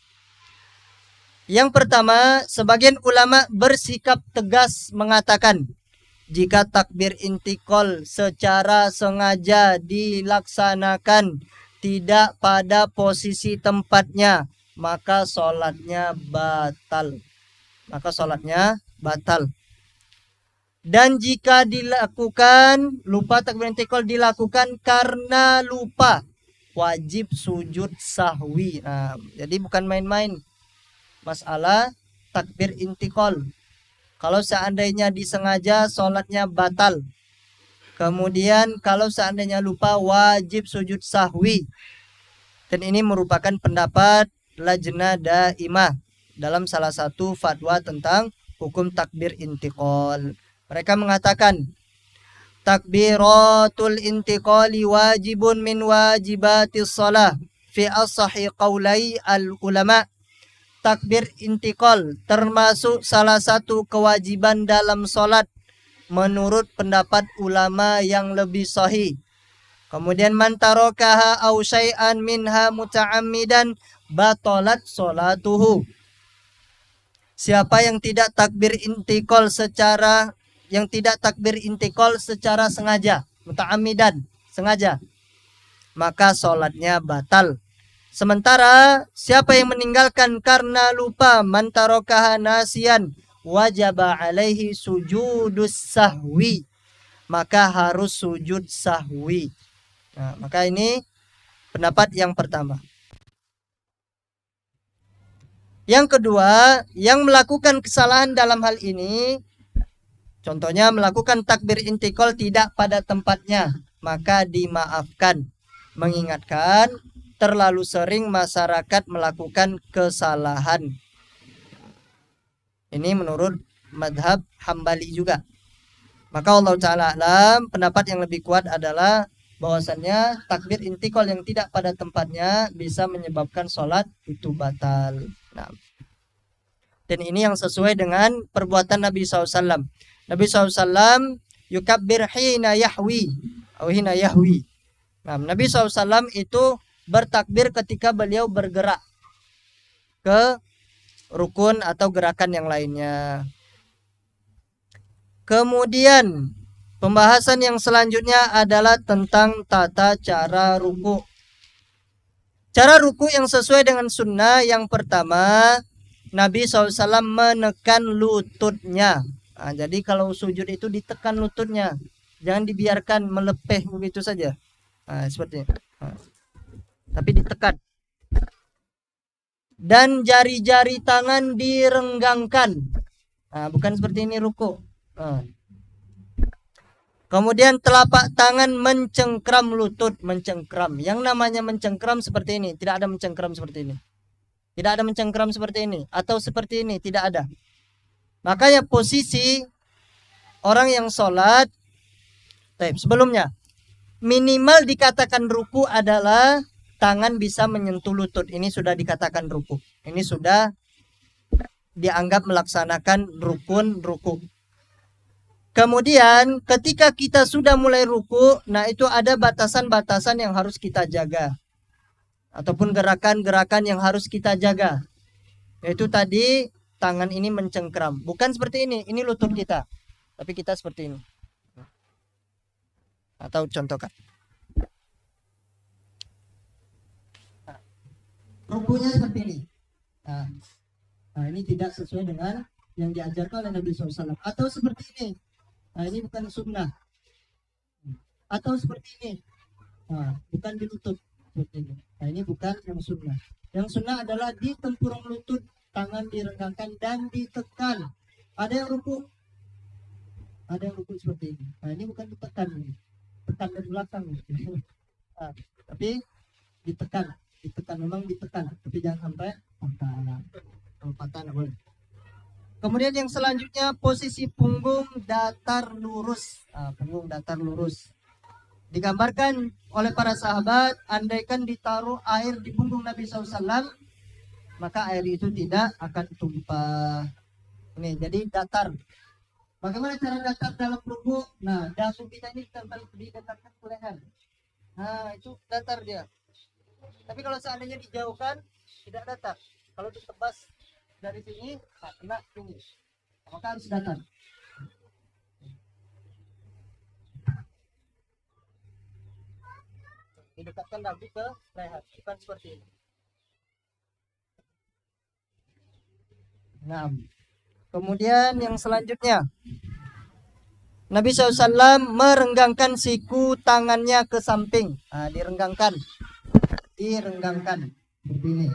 [SPEAKER 1] Yang pertama, sebagian ulama bersikap tegas mengatakan jika takbir intikal secara sengaja dilaksanakan tidak pada posisi tempatnya, maka sholatnya batal. Maka sholatnya batal. Dan jika dilakukan, lupa takbir intikal dilakukan karena lupa, wajib sujud sahwi. Nah, jadi bukan main-main masalah takbir intikal. Kalau seandainya disengaja, sholatnya batal. Kemudian kalau seandainya lupa, wajib sujud sahwi. Dan ini merupakan pendapat Lajnah Daimah dalam salah satu fatwa tentang hukum takbir intikal. Mereka mengatakan takbiratul intiqali wajibun min wajibatis shalah fi as-sahih qaulai al-ulama. Takbir intikal termasuk salah satu kewajiban dalam sholat menurut pendapat ulama yang lebih sahih. Kemudian man tarakaha aw syai'an minha muta'ammidan batalat sholatuhu. Siapa yang tidak takbir intikal secara sengaja, muta'ammidan, sengaja, maka sholatnya batal. Sementara siapa yang meninggalkan karena lupa, man tarakaha nasiyan wajaba alaihi sujudus sahwi, maka harus sujud sahwi. Nah, maka ini pendapat yang pertama. Yang kedua, yang melakukan kesalahan dalam hal ini, contohnya melakukan takbir intikal tidak pada tempatnya, maka dimaafkan. Mengingatkan terlalu sering masyarakat melakukan kesalahan. Ini menurut madhab Hambali juga. Maka Allah Ta'ala alam, pendapat yang lebih kuat adalah bahwasannya takbir intikal yang tidak pada tempatnya bisa menyebabkan sholat itu batal. Nah, dan ini yang sesuai dengan perbuatan Nabi SAW. Nabi SAW yukabbir hina yahwi atau hina yahwi. Nah, Nabi SAW itu bertakbir ketika beliau bergerak ke rukun atau gerakan yang lainnya. Kemudian Pembahasan yang selanjutnya adalah tentang tata cara ruku. Cara ruku yang sesuai dengan sunnah, yang pertama, Nabi SAW menekan lututnya. Nah, jadi kalau sujud itu ditekan lututnya, jangan dibiarkan melepeh begitu saja. Nah, seperti ini. Nah, tapi ditekan. Dan jari-jari tangan direnggangkan. Nah, bukan seperti ini ruku. Nah. Kemudian telapak tangan mencengkram lutut, mencengkram. Yang namanya mencengkram seperti ini, tidak ada mencengkram seperti ini. Tidak ada mencengkram seperti ini atau seperti ini, tidak ada. Makanya posisi orang yang sholat, sebelumnya minimal dikatakan ruku adalah tangan bisa menyentuh lutut. Ini sudah dikatakan ruku. Ini sudah dianggap melaksanakan rukun ruku. Kemudian ketika kita sudah mulai ruku, nah itu ada batasan-batasan yang harus kita jaga. Ataupun gerakan-gerakan yang harus kita jaga. Yaitu tadi tangan ini mencengkram. Bukan seperti ini lutut kita. Tapi kita seperti ini. Atau contohkan. Nah, rukunya seperti ini. Nah, ini tidak sesuai dengan yang diajarkan oleh Nabi SAW. Atau seperti ini. Nah, ini bukan sunnah. Atau seperti ini. Nah, bukan dilutut seperti ini. Nah, ini bukan yang sunnah. Yang sunnah adalah di tempurung lutut, tangan direnggangkan dan ditekan. Ada yang ruku. Ada yang ruku seperti ini. Nah, ini bukan ditekan. Tekan dari belakang. Nah, tapi ditekan. Ditekan, memang ditekan. Tapi jangan sampai patah. Kalau patah nggak boleh. Kemudian yang selanjutnya posisi punggung datar lurus. Punggung datar lurus. Digambarkan oleh para sahabat, andaikan ditaruh air di punggung Nabi SAW, maka air itu tidak akan tumpah. Ini jadi datar. Bagaimana cara datar dalam ruku? Nah, dagu kita ini didatarkan ke leher. Nah, itu datar dia. Tapi kalau seandainya dijauhkan, tidak datar. Kalau ditebas dari sini, kena sini, maka harus datar. Didekatkan dagu ke leher, bukan seperti ini. Nah, kemudian yang selanjutnya, Nabi SAW merenggangkan siku tangannya ke samping. Nah, direnggangkan seperti ini.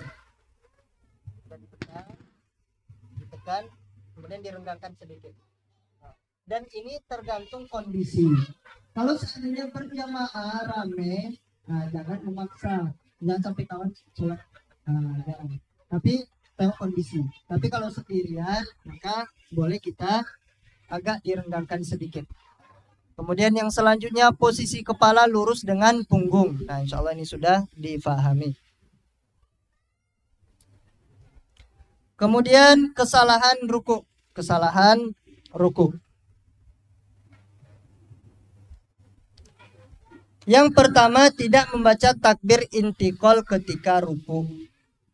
[SPEAKER 1] Ditekan, kemudian direnggangkan sedikit. Dan ini tergantung kondisi. Kalau seandainya berjamaah rame, nah, jangan memaksa, jangan sampai kawan sholat. Jangan. Tapi tengok kondisi. Tapi kalau sendirian, maka boleh kita agak direnggangkan sedikit. Kemudian yang selanjutnya posisi kepala lurus dengan punggung. Nah, insya Allah ini sudah difahami. Kemudian kesalahan ruku. Yang pertama, tidak membaca takbir intikal ketika ruku.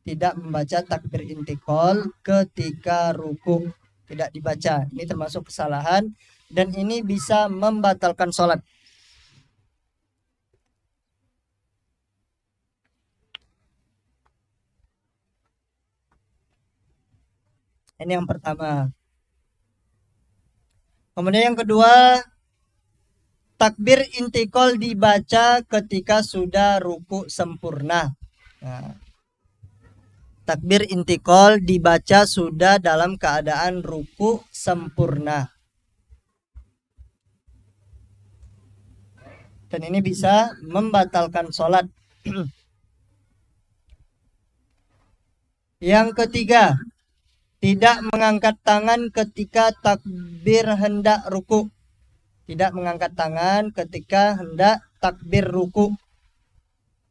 [SPEAKER 1] Tidak dibaca. Ini termasuk kesalahan dan ini bisa membatalkan sholat. Ini yang pertama. Kemudian yang kedua, takbir intikal dibaca ketika sudah ruku sempurna. Nah, takbir intikal dibaca sudah dalam keadaan ruku sempurna. Dan ini bisa membatalkan sholat. Yang ketiga, tidak mengangkat tangan ketika takbir hendak ruku. Tidak mengangkat tangan ketika hendak takbir ruku.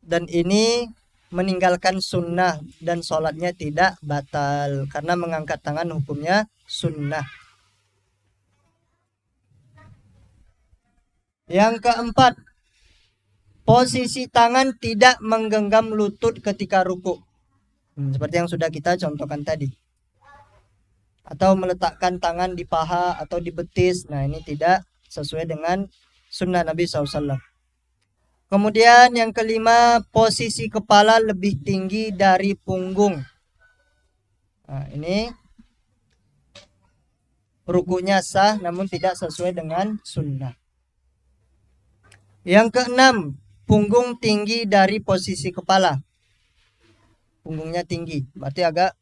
[SPEAKER 1] Dan ini meninggalkan sunnah dan sholatnya tidak batal. Karena mengangkat tangan hukumnya sunnah. Yang keempat, posisi tangan tidak menggenggam lutut ketika ruku. Seperti yang sudah kita contohkan tadi. Atau meletakkan tangan di paha atau di betis. Nah, ini tidak sesuai dengan sunnah Nabi SAW. Kemudian yang kelima, posisi kepala lebih tinggi dari punggung. Nah, ini rukunya sah namun tidak sesuai dengan sunnah. Yang keenam, punggung tinggi dari posisi kepala. Punggungnya tinggi, berarti agak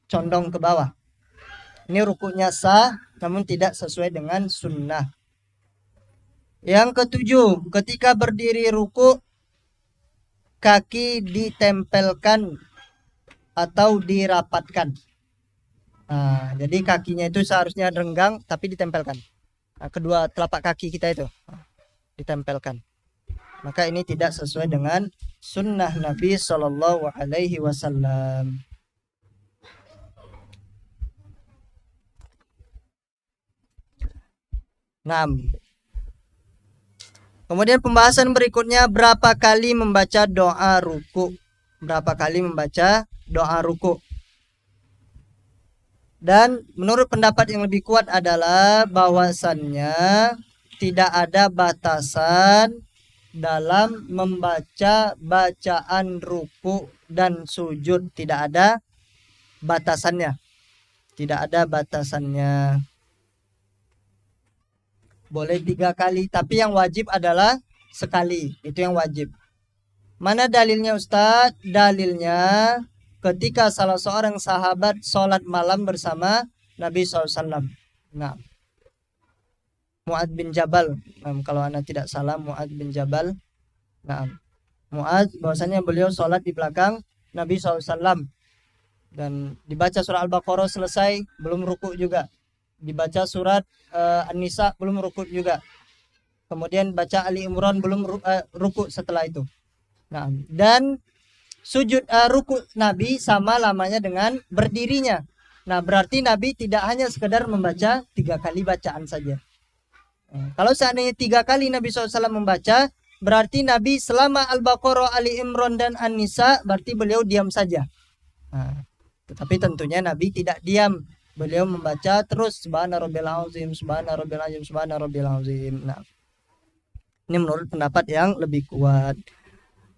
[SPEAKER 1] condong ke bawah. Ini rukunya sah namun tidak sesuai dengan sunnah. Yang ketujuh, ketika berdiri ruku, kaki ditempelkan atau dirapatkan. Nah, jadi kakinya itu seharusnya renggang tapi ditempelkan. Nah, kedua telapak kaki kita itu ditempelkan. Maka ini tidak sesuai dengan sunnah Nabi Shallallahu Alaihi Wasallam. Kemudian pembahasan berikutnya, berapa kali membaca doa ruku. Berapa kali membaca doa ruku. Dan menurut pendapat yang lebih kuat adalah bahwasannya tidak ada batasan dalam membaca bacaan ruku dan sujud. Tidak ada batasannya. Tidak ada batasannya. Boleh 3 kali, tapi yang wajib adalah sekali. Itu yang wajib. Mana dalilnya Ustadz? Dalilnya ketika salah seorang sahabat sholat malam bersama Nabi SAW. Nah, Mu'adz bin Jabal. Kalau anda tidak salah, Mu'adz bin Jabal. Nah, Mu'adz bahwasanya beliau sholat di belakang Nabi SAW. Dan dibaca surah Al-Baqarah selesai, belum ruku juga. Dibaca surat An-Nisa, belum ruku juga. Kemudian baca Ali Imran, belum ruku setelah itu. Nah, dan sujud ruku Nabi sama lamanya dengan berdirinya. Nah, berarti Nabi tidak hanya sekedar membaca 3 kali bacaan saja. Kalau seandainya 3 kali Nabi SAW membaca, berarti Nabi selama Al-Baqarah, Ali Imran, dan An-Nisa, berarti beliau diam saja. Nah, tetapi tentunya Nabi tidak diam. Beliau membaca terus subhana rabbil azim, subhana rabbil azim, subhana rabbil azim. Nah, ini menurut pendapat yang lebih kuat.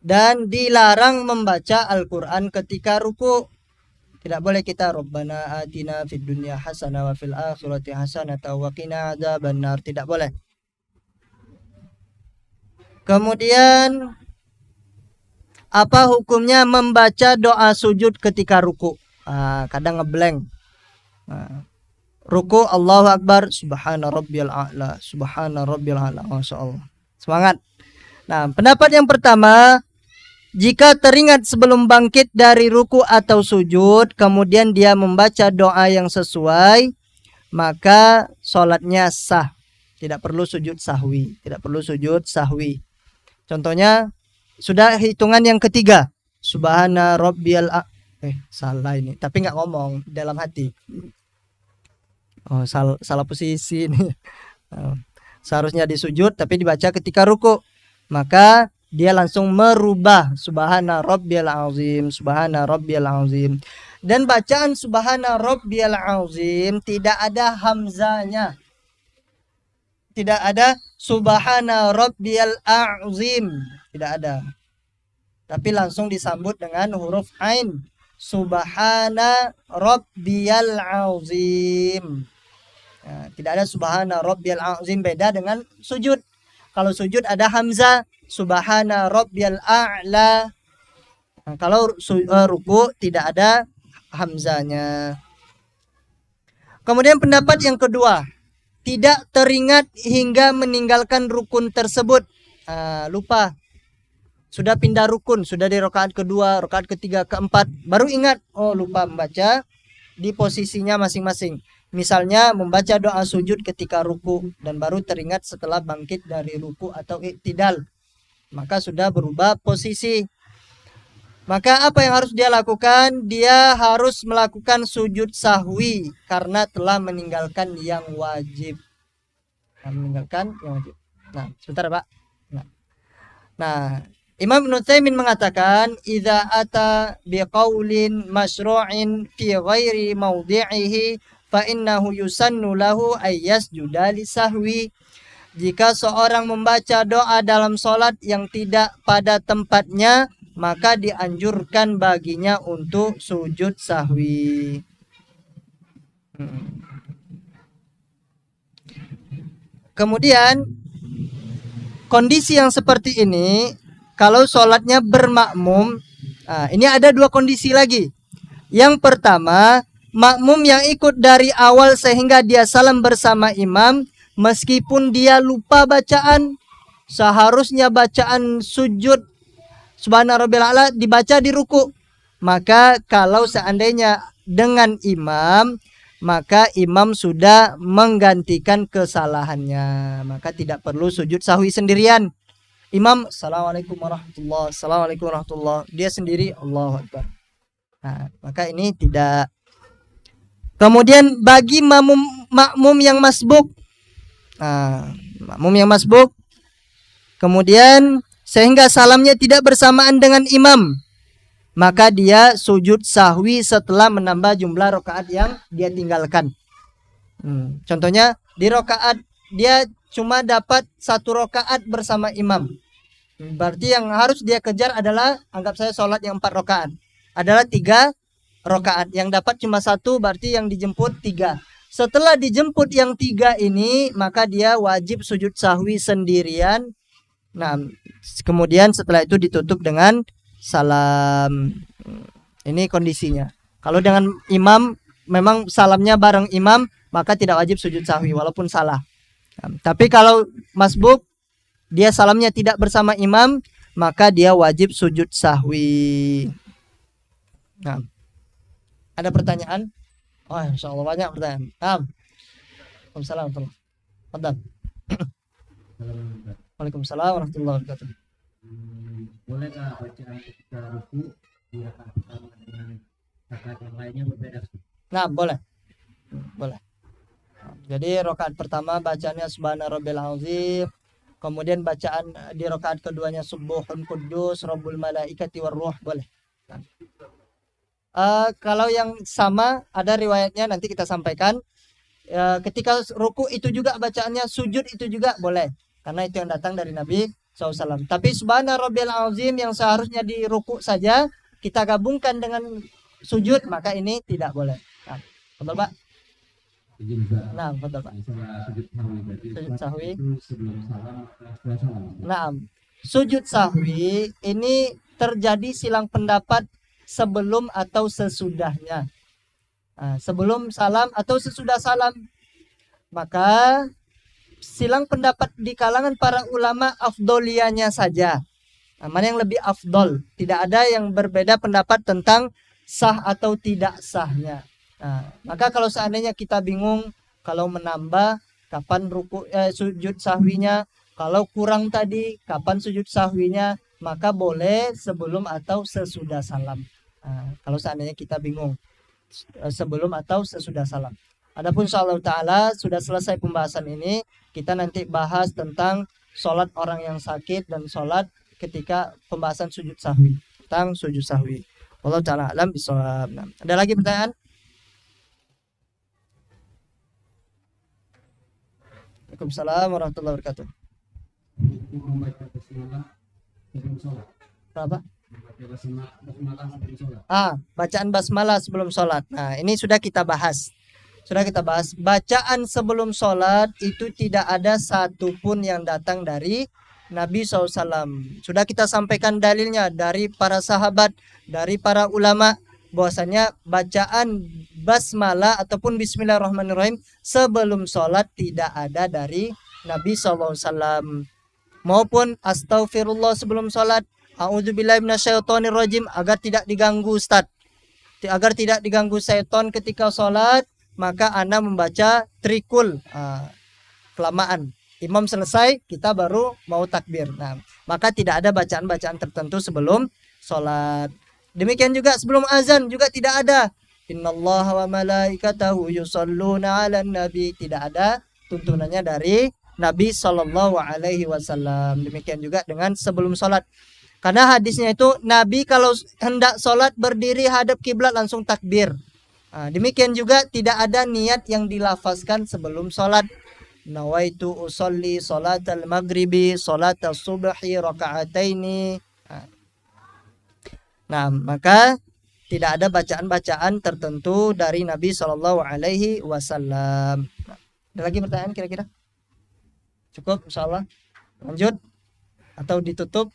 [SPEAKER 1] Dan dilarang membaca Al-Quran ketika ruku. Tidak boleh kita Rabbana atina fid dunya hasanah wa fil akhirati hasanah wa qina adzabannar. Tidak boleh. Kemudian apa hukumnya membaca doa sujud ketika ruku? Kadang ngeblank. Ruku Allahu Akbar, subhana rabbiyal a'la, subhana rabbiyal a'la. Masyaallah. Semangat. Nah, pendapat yang pertama, jika teringat sebelum bangkit dari ruku atau sujud, kemudian dia membaca doa yang sesuai, maka sholatnya sah. Tidak perlu sujud sahwi. Tidak perlu sujud sahwi. Contohnya, sudah hitungan yang ketiga. Subhana rabbiyal a'la. Salah ini. Tapi nggak ngomong, dalam hati. Oh, salah posisi ini. Seharusnya disujud, tapi dibaca ketika ruku. Maka dia langsung merubah subhana rabbiyal azim, subhana rabbiyal azim. Dan bacaan subhana rabbiyal azim tidak ada hamzanya. Tidak ada subhana rabbiyal azim, tidak ada. Tapi langsung disambut dengan huruf ain. Subhana rabbiyal azim. Nah, tidak ada subhana rabbiyal azim, beda dengan sujud. Kalau sujud ada hamzah, subhana rabbiyal a'la. Nah, kalau ruku tidak ada hamzanya. Kemudian pendapat yang kedua, tidak teringat hingga meninggalkan rukun tersebut. Lupa. Sudah pindah rukun, sudah di rakaat kedua, rakaat ketiga, keempat, baru ingat, oh lupa membaca di posisinya masing-masing. Misalnya membaca doa sujud ketika ruku dan baru teringat setelah bangkit dari ruku atau i'tidal, maka sudah berubah posisi. Maka apa yang harus dia lakukan? Dia harus melakukan sujud sahwi karena telah meninggalkan yang wajib. Meninggalkan yang wajib. Nah, sebentar Pak. Nah, Imam Ibnu Utsaimin mengatakan, "Idza ata biqaulin masyru'in fi ghairi mawdi'ihi fa innahu yusannu lahu ay yasjuda li sahwi." jika seorang membaca doa dalam sholat yang tidak pada tempatnya, maka dianjurkan baginya untuk sujud sahwi. Kemudian kondisi yang seperti ini, kalau sholatnya bermakmum, ini ada dua kondisi lagi. Yang pertama, makmum yang ikut dari awal sehingga dia salam bersama imam, meskipun dia lupa bacaan, seharusnya bacaan sujud Subhana Rabbil A'la dibaca di ruku. Maka kalau seandainya dengan imam, maka imam sudah menggantikan kesalahannya, maka tidak perlu sujud sahwi sendirian. Imam Assalamualaikum warahmatullahi, Assalamualaikum warahmatullahi, dia sendiri Allahu Akbar. Nah, maka ini tidak. Kemudian bagi makmum yang masbuk, makmum yang masbuk, kemudian sehingga salamnya tidak bersamaan dengan imam, maka dia sujud sahwi setelah menambah jumlah rakaat yang dia tinggalkan. Contohnya di rakaat dia cuma dapat 1 rakaat bersama imam. Berarti yang harus dia kejar adalah, anggap saya sholat yang 4 rakaat, adalah 3 rakaat. Yang dapat cuma 1, berarti yang dijemput 3. Setelah dijemput yang 3 ini, maka dia wajib sujud sahwi sendirian. Nah, kemudian setelah itu ditutup dengan salam. Ini kondisinya. Kalau dengan imam, memang salamnya bareng imam, maka tidak wajib sujud sahwi walaupun salah. Tapi kalau masbuk, dia salamnya tidak bersama imam, maka dia wajib sujud sahwi. Nah, ada pertanyaan? Oh, insya Allah banyak pertanyaan. Waalaikumsalam. Waalaikumsalam warahmatullahi wabarakatuh.
[SPEAKER 2] Boleh nggak bacaan ketika ruku di rakaat pertama dengan rakaat yang lainnya berbeda?
[SPEAKER 1] Nah, boleh. Jadi rakaat pertama bacanya Subhana Rabbil Azim, kemudian bacaan di rakaat keduanya Subuhun Quddus Rabbul Malaikati Warruh, boleh. Kalau yang sama ada riwayatnya, nanti kita sampaikan. Ketika ruku itu juga bacaannya, sujud itu juga boleh, karena itu yang datang dari Nabi SAW. Tapi Subhana Rabbil Azim yang seharusnya di ruku saja kita gabungkan dengan sujud, maka ini tidak boleh. Nah, betul Pak? Nah, betul Pak. Sujud sahwi. Nah, sujud sahwi ini terjadi silang pendapat sebelum atau sesudahnya. Sebelum salam atau sesudah salam. Maka silang pendapat di kalangan para ulama afdoliyahnya saja. Mana yang lebih afdol? Tidak ada yang berbeda pendapat tentang sah atau tidak sahnya. Maka kalau seandainya kita bingung, kalau menambah kapan sujud sahwinya, kalau kurang tadi kapan sujud sahwinya, maka boleh sebelum atau sesudah salam. Kalau seandainya kita bingung sebelum atau sesudah salam. Adapun insyaallah taala sudah selesai pembahasan ini, kita nanti bahas tentang sholat orang yang sakit dan sholat ketika pembahasan sujud sahwi, tentang sujud sahwi. Wallahu taala alam bishawab. Ada lagi pertanyaan? Waalaikumsalam warahmatullahi wabarakatuh.
[SPEAKER 2] Membaca basmalah sebelum sholat.
[SPEAKER 1] Apa?
[SPEAKER 2] Basmalah sebelum sholat.
[SPEAKER 1] Bacaan basmalah sebelum sholat. Nah, ini sudah kita bahas. Bacaan sebelum sholat itu tidak ada satupun yang datang dari Nabi SAW. Sudah kita sampaikan dalilnya dari para sahabat, dari para ulama, bahwasanya bacaan basmalah ataupun bismillahirrahmanirrahim sebelum sholat tidak ada dari Nabi SAW. Maupun astaghfirullah sebelum sholat, a'udzubillahi minasyaitonirrajim, agar tidak diganggu Ustaz, agar tidak diganggu setan ketika sholat, maka Anda membaca trikul, kelamaan. Imam selesai, kita baru mau takbir. Nah, maka tidak ada bacaan-bacaan tertentu sebelum sholat. Demikian juga sebelum azan juga tidak ada. Innallaha wa malaikatahu yusholluna 'alan nabi. Tidak ada tuntunannya dari Nabi Shallallahu Alaihi Wasallam. Demikian juga dengan sebelum sholat. Karena hadisnya itu Nabi kalau hendak sholat berdiri hadap kiblat langsung takbir. Demikian juga tidak ada niat yang dilafazkan sebelum sholat. nawaitu usolli salatal maghribi salatal subhi raka'ataini. Nah, maka tidak ada bacaan-bacaan tertentu dari Nabi Shallallahu Alaihi Wasallam. Ada lagi pertanyaan kira-kira? Cukup, insyaallah. Lanjut atau ditutup?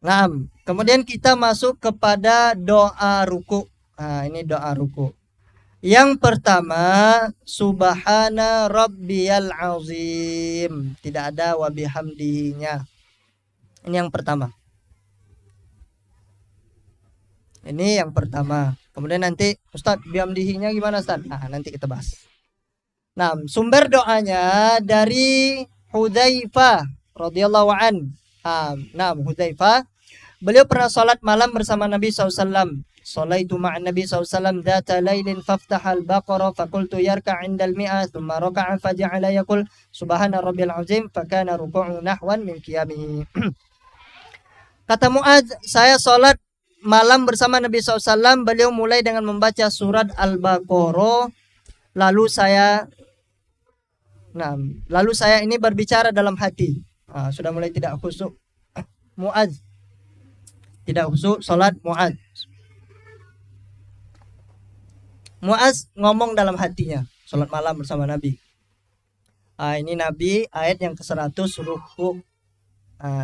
[SPEAKER 1] Nah, kemudian kita masuk kepada doa ruku. Nah, ini doa ruku. Yang pertama, subhana rabbiyal azim. Tidak ada wa bihamdihi-nya. Ini yang pertama. Ini yang pertama. Kemudian nanti Ustadz bihamdihi-nya gimana Ustadz? Nah, nanti kita bahas. Nah, sumber doanya dari Hudzaifah radhiyallahu an. Nah, Hudzaifah, beliau pernah salat malam bersama Nabi SAW. Salaitu ma'an Nabi SAW dhata lailin faftahal baqarah fakultu yarka' indal mi'ah thumma raka'a faja'ala yaqul subhana rabbil azim fakana ruku'u nahwan min qiyamihi. Kata Mu'adz, saya salat malam bersama Nabi SAW. Beliau mulai dengan membaca surat Al-Baqarah. Lalu saya ini berbicara dalam hati. Sudah mulai tidak khusyuk. Mu'adz tidak khusyuk salat Mu'adz. Mu'adz ngomong dalam hatinya, salat malam bersama Nabi. Ini Nabi ayat yang ke-100 ruku.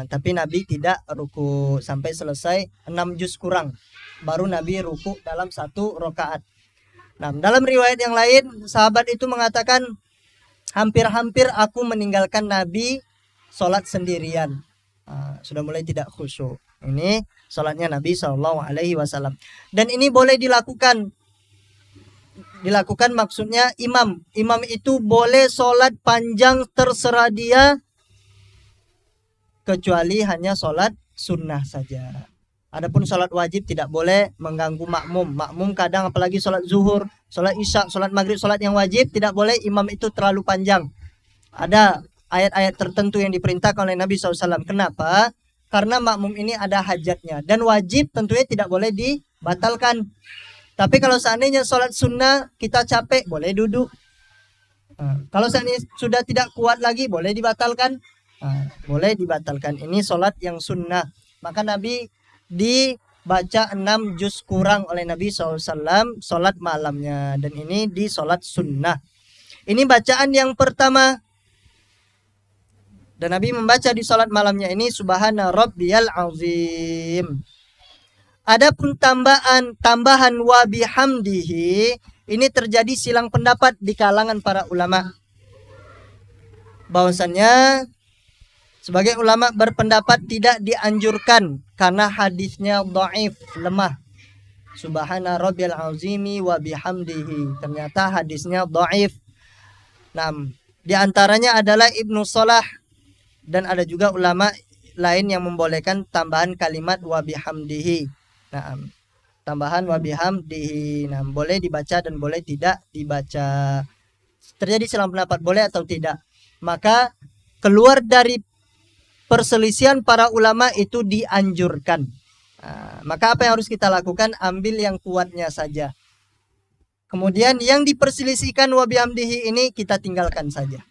[SPEAKER 1] Tapi Nabi tidak ruku sampai selesai 6 juz kurang. Baru Nabi ruku dalam 1 rakaat. Nah, dalam riwayat yang lain, sahabat itu mengatakan, hampir-hampir aku meninggalkan Nabi sholat sendirian. Sudah mulai tidak khusyuk. Ini sholatnya Nabi SAW. Dan ini boleh dilakukan. Dilakukan maksudnya imam. Imam itu boleh sholat panjang terserah dia, kecuali hanya sholat sunnah saja. Adapun sholat wajib tidak boleh mengganggu makmum. Makmum kadang apalagi sholat zuhur, sholat isya, sholat maghrib, sholat yang wajib tidak boleh imam itu terlalu panjang. Ada ayat-ayat tertentu yang diperintahkan oleh Nabi SAW. Kenapa? Karena makmum ini ada hajatnya. Dan wajib tentunya tidak boleh dibatalkan. Tapi kalau seandainya sholat sunnah kita capek, boleh duduk. Kalau seandainya sudah tidak kuat lagi, boleh dibatalkan. Boleh dibatalkan. Ini sholat yang sunnah. Maka Nabi dibaca 6 juz kurang oleh Nabi SAW sholat malamnya. Dan ini di sholat sunnah. Ini bacaan yang pertama. Dan Nabi membaca di sholat malamnya ini subhana rabbiyal azim. Adapun tambahan wa bihamdihi, ini terjadi silang pendapat di kalangan para ulama. Bahwasannya sebagai ulama berpendapat tidak dianjurkan karena hadisnya dhaif, lemah. Subhana rabbil azimi wa bihamdihi. Ternyata hadisnya dhaif. Nah, di antaranya adalah Ibnu Salah dan ada juga ulama lain yang membolehkan tambahan kalimat wa bihamdihi. Nah, tambahan wa bihamdihi. Nah, boleh dibaca dan boleh tidak dibaca. Terjadi silang pendapat boleh atau tidak. Maka keluar dari perselisihan para ulama itu dianjurkan. Maka apa yang harus kita lakukan? Ambil yang kuatnya saja. Kemudian yang diperselisihkan wa bihamdihi ini kita tinggalkan saja.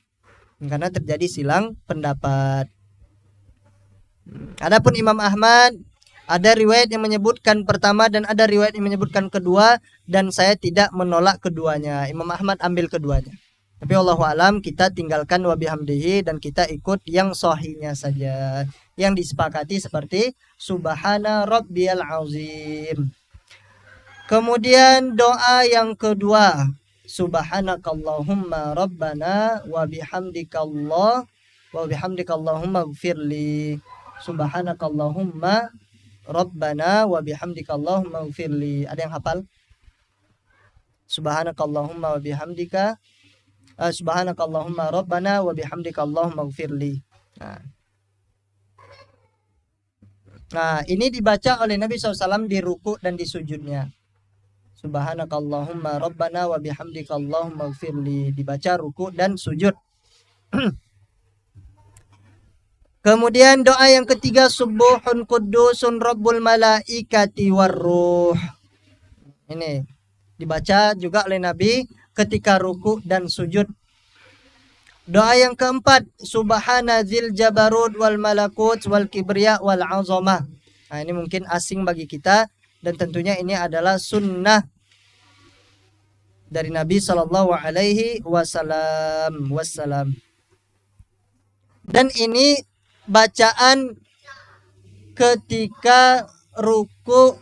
[SPEAKER 1] Karena terjadi silang pendapat. Adapun Imam Ahmad, ada riwayat yang menyebutkan pertama dan ada riwayat yang menyebutkan kedua, dan saya tidak menolak keduanya. Imam Ahmad ambil keduanya. Tapi Allahu alam kita tinggalkan wa bihamdihi dan kita ikut yang sahihnya saja. Yang disepakati seperti subhana rabbiyal azim. Kemudian doa yang kedua, subhanakallahumma rabbana wa bihamdikallahumma gfirli. Subhanakallahumma rabbana wa bihamdikallahumma gfirli. Ada yang hafal? Subhanakallahumma wa bihamdika subhanakallahumma rabbana wa bihamdikallahumma gfirli. Nah, ini dibaca oleh Nabi SAW di ruku dan di sujudnya. Subhanakallahumma rabbana wa bihamdikallahumma gfirli. Dibaca ruku dan sujud. Kemudian doa yang ketiga, subuhun qudusun rabbul malaikati warruh. Ini Dibaca juga oleh Nabi ketika ruku dan sujud. Doa yang keempat, Subhana dzil jabarut wal malakut wal kibriya wal azamah. Nah, ini mungkin asing bagi kita dan tentunya ini adalah sunnah dari Nabi Shallallahu Alaihi Wasallam. Dan ini bacaan ketika ruku.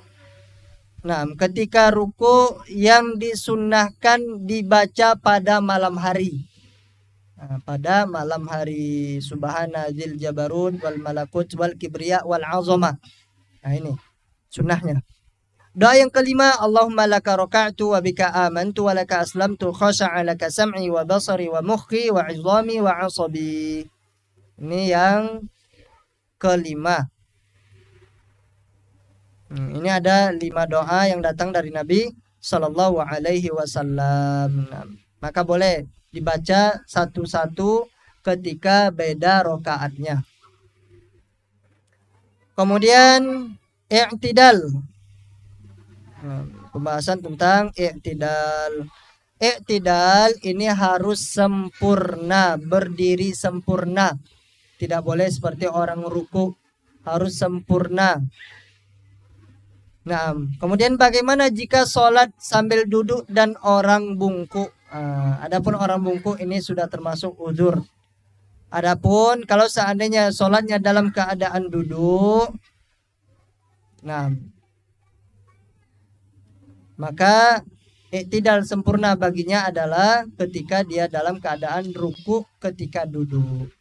[SPEAKER 1] Nah, ketika ruku yang disunnahkan dibaca pada malam hari. Nah, pada malam hari, Subhana dzil jabarut wal malakut wal kibriya wal azamah. Nah, ini sunnahnya. Doa yang kelima, Allahumma laka raka'tu wa bika amantu wa laka aslamtu khasha'a laka sam'i wa basari wa mukhi wa 'izami wa 'asabi. Ini yang kelima. Ini ada 5 doa yang datang dari Nabi Sallallahu Alaihi Wasallam. Maka boleh dibaca satu-satu ketika beda rokaatnya. Kemudian i'tidal. Pembahasan tentang i'tidal. I'tidal ini harus sempurna, berdiri sempurna. Tidak boleh seperti orang ruku, harus sempurna. Nah, kemudian bagaimana jika sholat sambil duduk dan orang bungkuk? Adapun orang bungkuk ini sudah termasuk uzur. Adapun kalau seandainya sholatnya dalam keadaan duduk, nah, maka i'tidal sempurna baginya adalah ketika dia dalam keadaan ruku ketika duduk.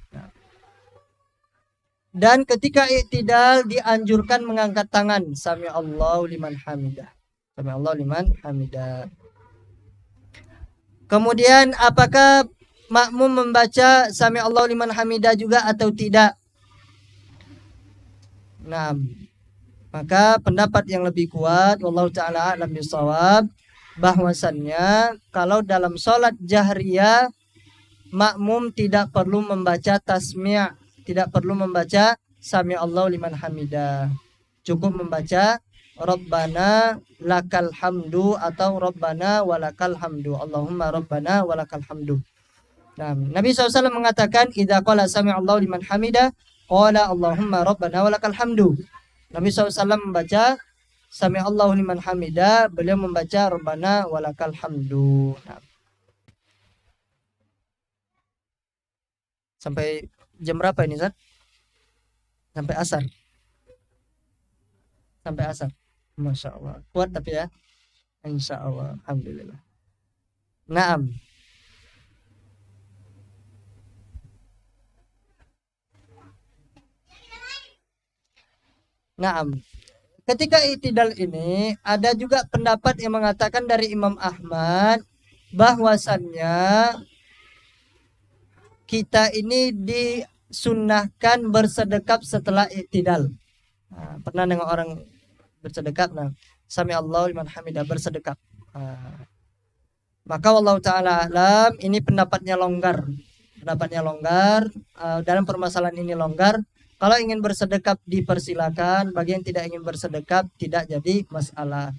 [SPEAKER 1] Dan ketika i'tidal dianjurkan mengangkat tangan. Sami Allahu liman hamidah. Sami Allahu liman hamidah. Kemudian apakah makmum membaca Sami Allahu liman hamidah juga atau tidak? Nah, maka pendapat yang lebih kuat, wallahu ta'ala a'lam bishawab, bahwasannya kalau dalam sholat jahriyah makmum tidak perlu membaca tasmi', tidak perlu membaca Sami Allahu liman hamidah. Cukup membaca Rabbana lakal hamdu atau Rabbana walakal hamdu. Allahumma Rabbana walakal hamdu. Nah, Nabi SAW mengatakan idza qala Sami Allahu liman hamidah qala Allahumma Rabbana walakal hamdu. Nabi SAW membaca Sami Allahu liman hamidah, beliau membaca Rabbana walakal hamdu. Nah. Sampai jam berapa ini, Ustaz? Sampai asar. Sampai asar. Masya Allah. Kuat tapi ya. Insya Allah. Alhamdulillah. Naam. Naam. Ketika i'tidal ini ada juga pendapat yang mengatakan dari Imam Ahmad bahwasannya kita ini disunnahkan bersedekap setelah i'tidal. Nah, pernah dengar orang bersedekap? Nah, Sami Allahu liman hamidah, bersedekap. Maka wallahu ta'ala alam, ini pendapatnya longgar. Pendapatnya longgar, dalam permasalahan ini longgar. Kalau ingin bersedekap dipersilakan, bagi yang tidak ingin bersedekap tidak jadi masalah.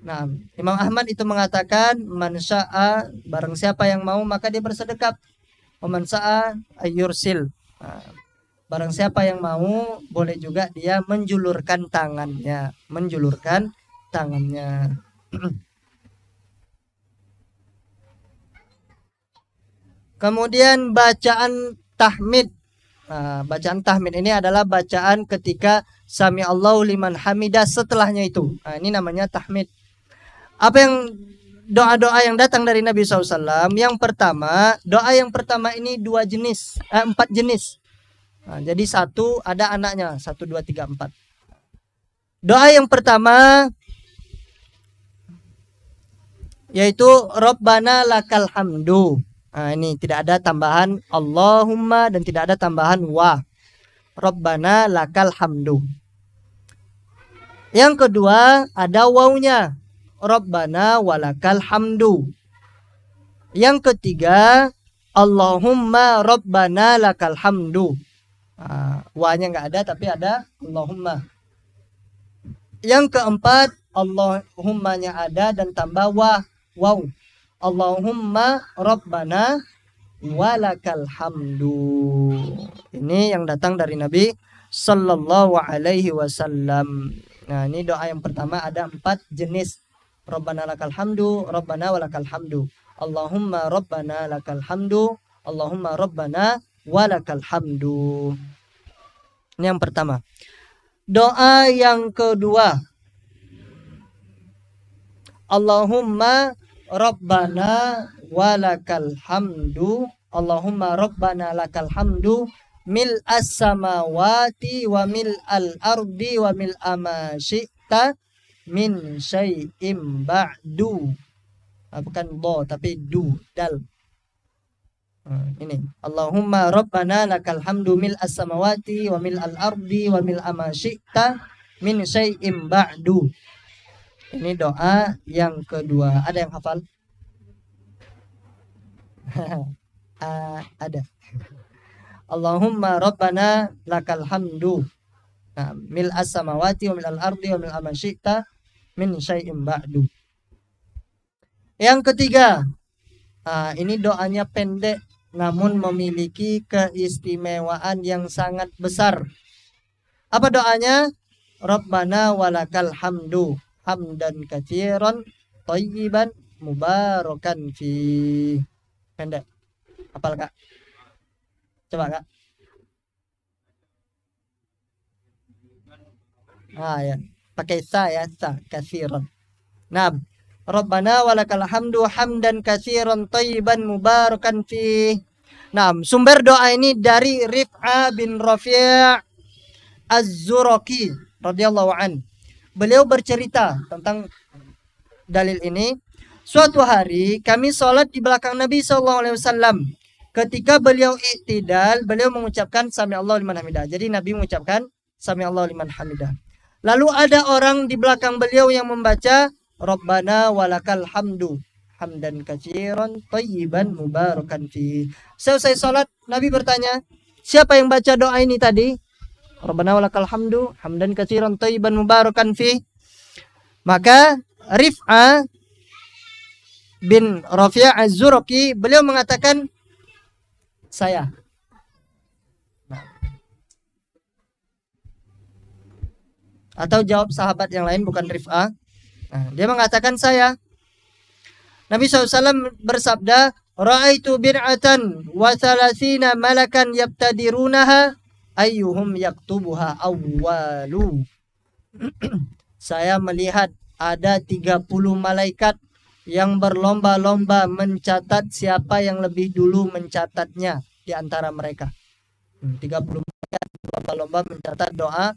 [SPEAKER 1] Nah, Imam Ahmad itu mengatakan man syaa, barang siapa yang mau maka dia bersedekap. Waman sa'a ayyursil. Barang siapa yang mau boleh juga dia menjulurkan tangannya, Kemudian bacaan tahmid. Nah, bacaan tahmid ini adalah bacaan ketika Sami Allahu liman hamidah setelahnya itu. Nah, ini namanya tahmid. Apa yang doa-doa yang datang dari Nabi SAW? Yang pertama, doa yang pertama ini 4 jenis. Nah, jadi satu ada anaknya, 1, 2, 3, 4. Doa yang pertama yaitu Rabbana lakal hamdu. Nah, ini tidak ada tambahan Allahumma dan tidak ada tambahan wa. Rabbana lakal hamdu. Yang kedua ada wawunya. Rabbana walakal hamdu. Yang ketiga Allahumma Rabbana lakal hamdu. Wa-nya nggak ada tapi ada Allahumma. Yang keempat Allahummanya ada dan tambah waw. Allahumma rabbana walakal hamdu. Ini yang datang dari Nabi sallallahu alaihi wasallam. Nah, ini doa yang pertama, ada 4 jenis. Rabbana lakal hamdu, Rabbana walakal hamdu. Allahumma rabbana lakal hamdu, Allahumma rabbana walakal hamdu. Ini yang pertama. Doa yang kedua, Allahumma rabbana walakal hamdu, Allahumma rabbana lakal hamdu mil as-samawati wa mil al-ardi wa mil ma syi'ta min syai'im ba'du. Bukan do tapi dal. Ini Allahumma rabbana lakal hamdu mil as-samawati wa mil al-ardi wa mil ma syi'ta min syai'im ba'du. Ini doa yang kedua. Ada yang hafal? Ada. Allahumma rabbana lakal hamdu mil as-samawati wa mil al-ardi wa mil ma syi'ta min syai'im ba'du. Yang ketiga, ini doanya pendek namun memiliki keistimewaan yang sangat besar. Apa doanya? Rabbana walakal hamdu hamdan katsiran thayyiban mubarakan fi. Pendek. Hafal Kak? Coba Kak. Ya. Pakai sa ya, sa katsiran. Nah, Rabbana walakal hamdu hamdan katsiran thayyiban mubarakan fi. Nah, sumber doa ini dari Rif'ah bin Rafi' Az-Zuraki radhiyallahu an. Beliau bercerita tentang dalil ini. Suatu hari kami sholat di belakang Nabi SAW. Ketika beliau i'tidal, beliau mengucapkan Sami Allahu liman hamidah. Jadi Nabi mengucapkan Sami Allahu liman hamidah. Lalu ada orang di belakang beliau yang membaca Rabbana walakal hamdu hamdan katsiran thayyiban mubarakan fi. Selesai sholat, Nabi bertanya, siapa yang baca doa ini tadi? Rabbana walakal hamdu hamdan katsiran thayyiban mubarakan fi. Maka Rif'ah bin Rafi' Az-Zuraki beliau mengatakan saya. Atau jawab sahabat yang lain, bukan Rif'ah. Dia mengatakan saya. Nabi SAW bersabda, Ra'aitu bir'atan wa thalathina malakan yabtadirunaha ayyuhum yaktubuha awwalu. Saya melihat ada 30 malaikat yang berlomba-lomba mencatat siapa yang lebih dulu mencatatnya di antara mereka. 30 malaikat berlomba-lomba mencatat doa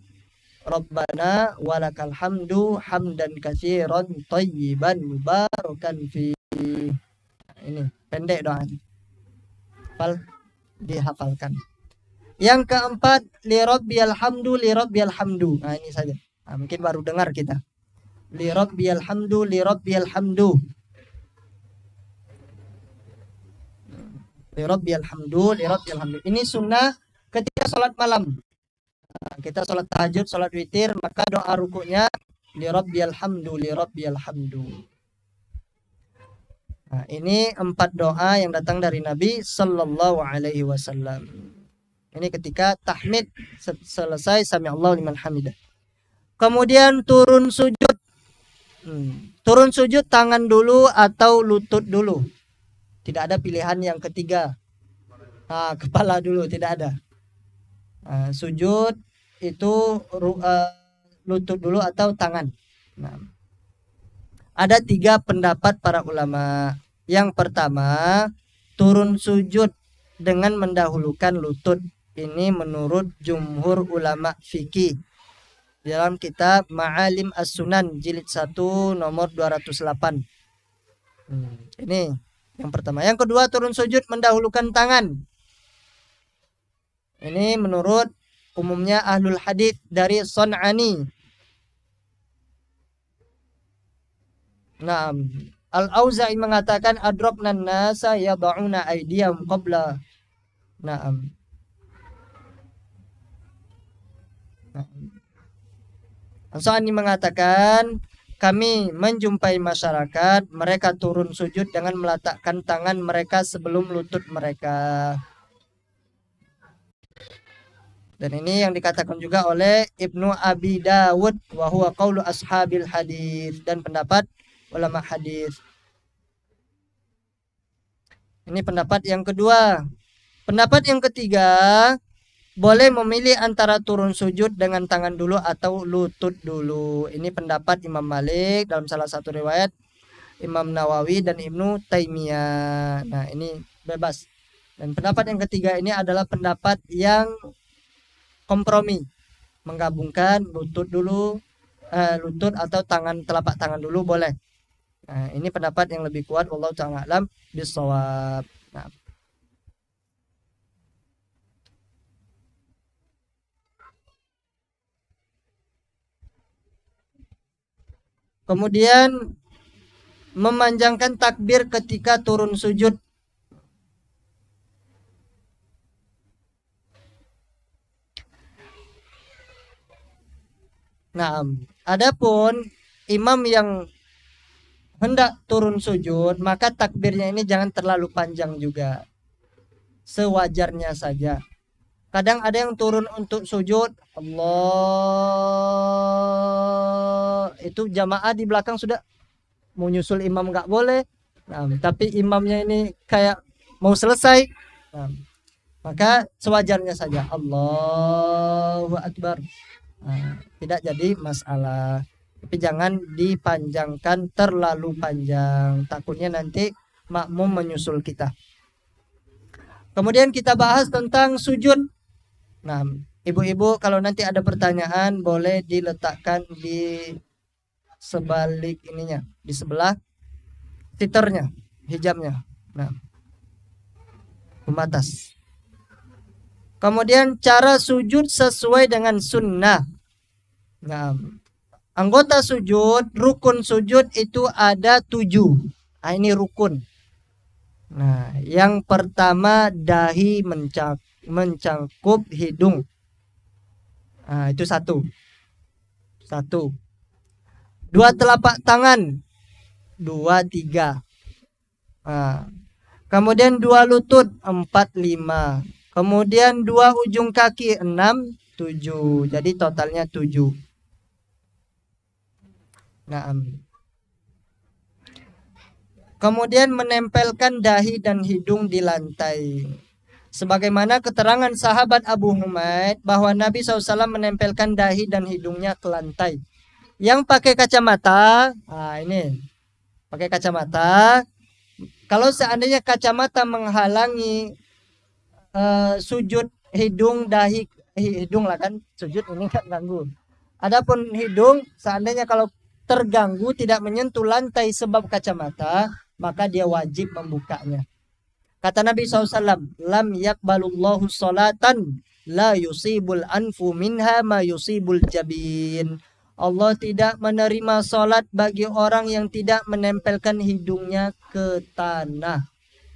[SPEAKER 1] Rabbana walakal hamdu hamdan katsiran thayyiban mubarakan fi. Ini pendek doanya. Dihafalkan. Yang keempat, li rabbiyal hamdu li rabbiyal hamdu. Nah, ini saja. Mungkin baru dengar kita. Li rabbiyal hamdu li rabbiyal hamdu. Li rabbiyal hamdu li rabbiyal hamdu. Ini sunnah ketika sholat malam. Kita sholat tahajud, sholat witir, maka doa rukuknya li rabbiyal hamdu li rabbiyal hamdu. Nah, ini 4 doa yang datang dari Nabi sallallahu alaihi wasallam. Ini ketika tahmid selesai Sami Allahu liman hamidah. Kemudian turun sujud. Turun sujud tangan dulu atau lutut dulu. Tidak ada pilihan yang ketiga. Kepala dulu, tidak ada. Sujud itu lutut dulu atau tangan. Nah, ada 3 pendapat para ulama. Yang pertama, turun sujud dengan mendahulukan lutut. Ini menurut jumhur ulama fikih. Dalam kitab Ma'alim As-Sunan jilid 1 nomor 208. Ini yang pertama. Yang kedua, turun sujud mendahulukan tangan. Ini menurut umumnya ahlul hadis dari Sun'ani. Nah, Al-Auza'i mengatakan adraknan nasa yad'una aydiyahum qabla. Naam. Al-Sun'ani mengatakan kami menjumpai masyarakat, mereka turun sujud dengan meletakkan tangan mereka sebelum lutut mereka. Dan ini yang dikatakan juga oleh Ibnu Abi Dawud, wa huwa qaulu ashabil hadis, dan pendapat ulama hadis. Ini pendapat yang kedua. Pendapat yang ketiga, boleh memilih antara turun sujud dengan tangan dulu atau lutut dulu. Ini pendapat Imam Malik dalam salah satu riwayat, Imam Nawawi dan Ibnu Taimiyah. Nah, ini bebas. Dan pendapat yang ketiga ini adalah pendapat yang kompromi, menggabungkan lutut dulu, lutut atau telapak tangan dulu boleh. Nah, ini pendapat yang lebih kuat, wallahu ta'ala alam bisawab. Nah, kemudian memanjangkan takbir ketika turun sujud. Nah, adapun imam yang hendak turun sujud, maka takbirnya ini jangan terlalu panjang juga. Sewajarnya saja. Kadang ada yang turun untuk sujud, Allah, itu jamaah di belakang sudah mau nyusul imam nggak boleh. Nah, tapi imamnya ini kayak mau selesai. Nah, maka sewajarnya saja, Allahu Akbar. Nah, tidak jadi masalah. Tapi jangan dipanjangkan terlalu panjang, takutnya nanti makmum menyusul kita. Kemudian kita bahas tentang sujud. Nah, ibu-ibu kalau nanti ada pertanyaan boleh diletakkan di sebalik ininya, di sebelah titernya, hijabnya. Nah, pembatas. Kemudian cara sujud sesuai dengan sunnah. Nah, anggota sujud, rukun sujud itu ada 7. Nah, ini rukun. Nah, yang pertama dahi mencangkup hidung. Nah, itu satu. 2 telapak tangan. 2, 3. Nah, kemudian 2 lutut. 4, 5. Kemudian 2 ujung kaki. 6, 7. Jadi totalnya 7. Nah, kemudian menempelkan dahi dan hidung di lantai. Sebagaimana keterangan sahabat Abu Humaid bahwa Nabi SAW menempelkan dahi dan hidungnya ke lantai. Yang pakai kacamata, nah ini pakai kacamata. Kalau seandainya kacamata menghalangi sujud hidung, dahi, hidung lah kan, sujud ini kan ganggu. Adapun hidung, seandainya kalau terganggu tidak menyentuh lantai sebab kacamata, maka dia wajib membukanya. Kata Nabi SAW, lam yakbalullahu salatan la yusibul anfu minha ma yusibul jabin. Allah tidak menerima salat bagi orang yang tidak menempelkan hidungnya ke tanah.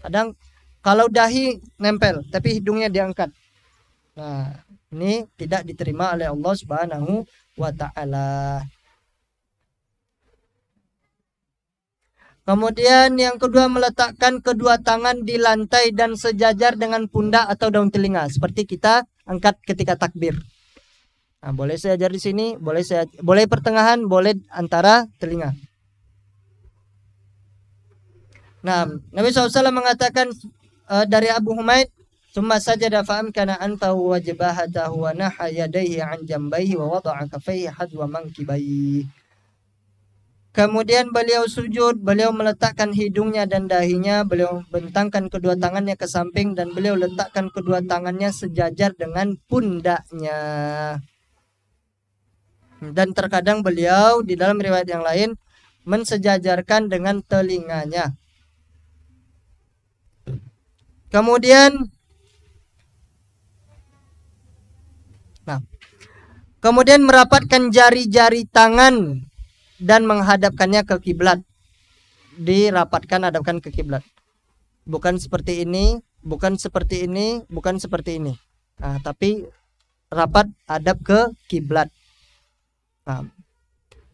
[SPEAKER 1] Kadang kalau dahi nempel tapi hidungnya diangkat. Nah, ini tidak diterima oleh Allah Subhanahu wa ta'ala. Kemudian yang kedua, meletakkan kedua tangan di lantai dan sejajar dengan pundak atau daun telinga, seperti kita angkat ketika takbir. Nah, boleh sejajar di sini, boleh pertengahan, boleh antara telinga. Nah, Nabi SAW mengatakan dari Abu Humaid, "Tsumma sajada fa amkana anfahu wa jabahatahu wa naha yadayhi an jambayhi wa wada'a kaffayhi hadwa mankibaihi." Kemudian beliau sujud, beliau meletakkan hidungnya dan dahinya, beliau bentangkan kedua tangannya ke samping dan beliau letakkan kedua tangannya sejajar dengan pundaknya. Dan terkadang beliau di dalam riwayat yang lain mensejajarkan dengan telinganya. Kemudian merapatkan jari-jari tangan dan menghadapkannya ke kiblat. Dirapatkan, hadapkan ke kiblat. Bukan seperti ini, bukan seperti ini, bukan seperti ini. Nah, tapi rapat hadap ke kiblat. Nah,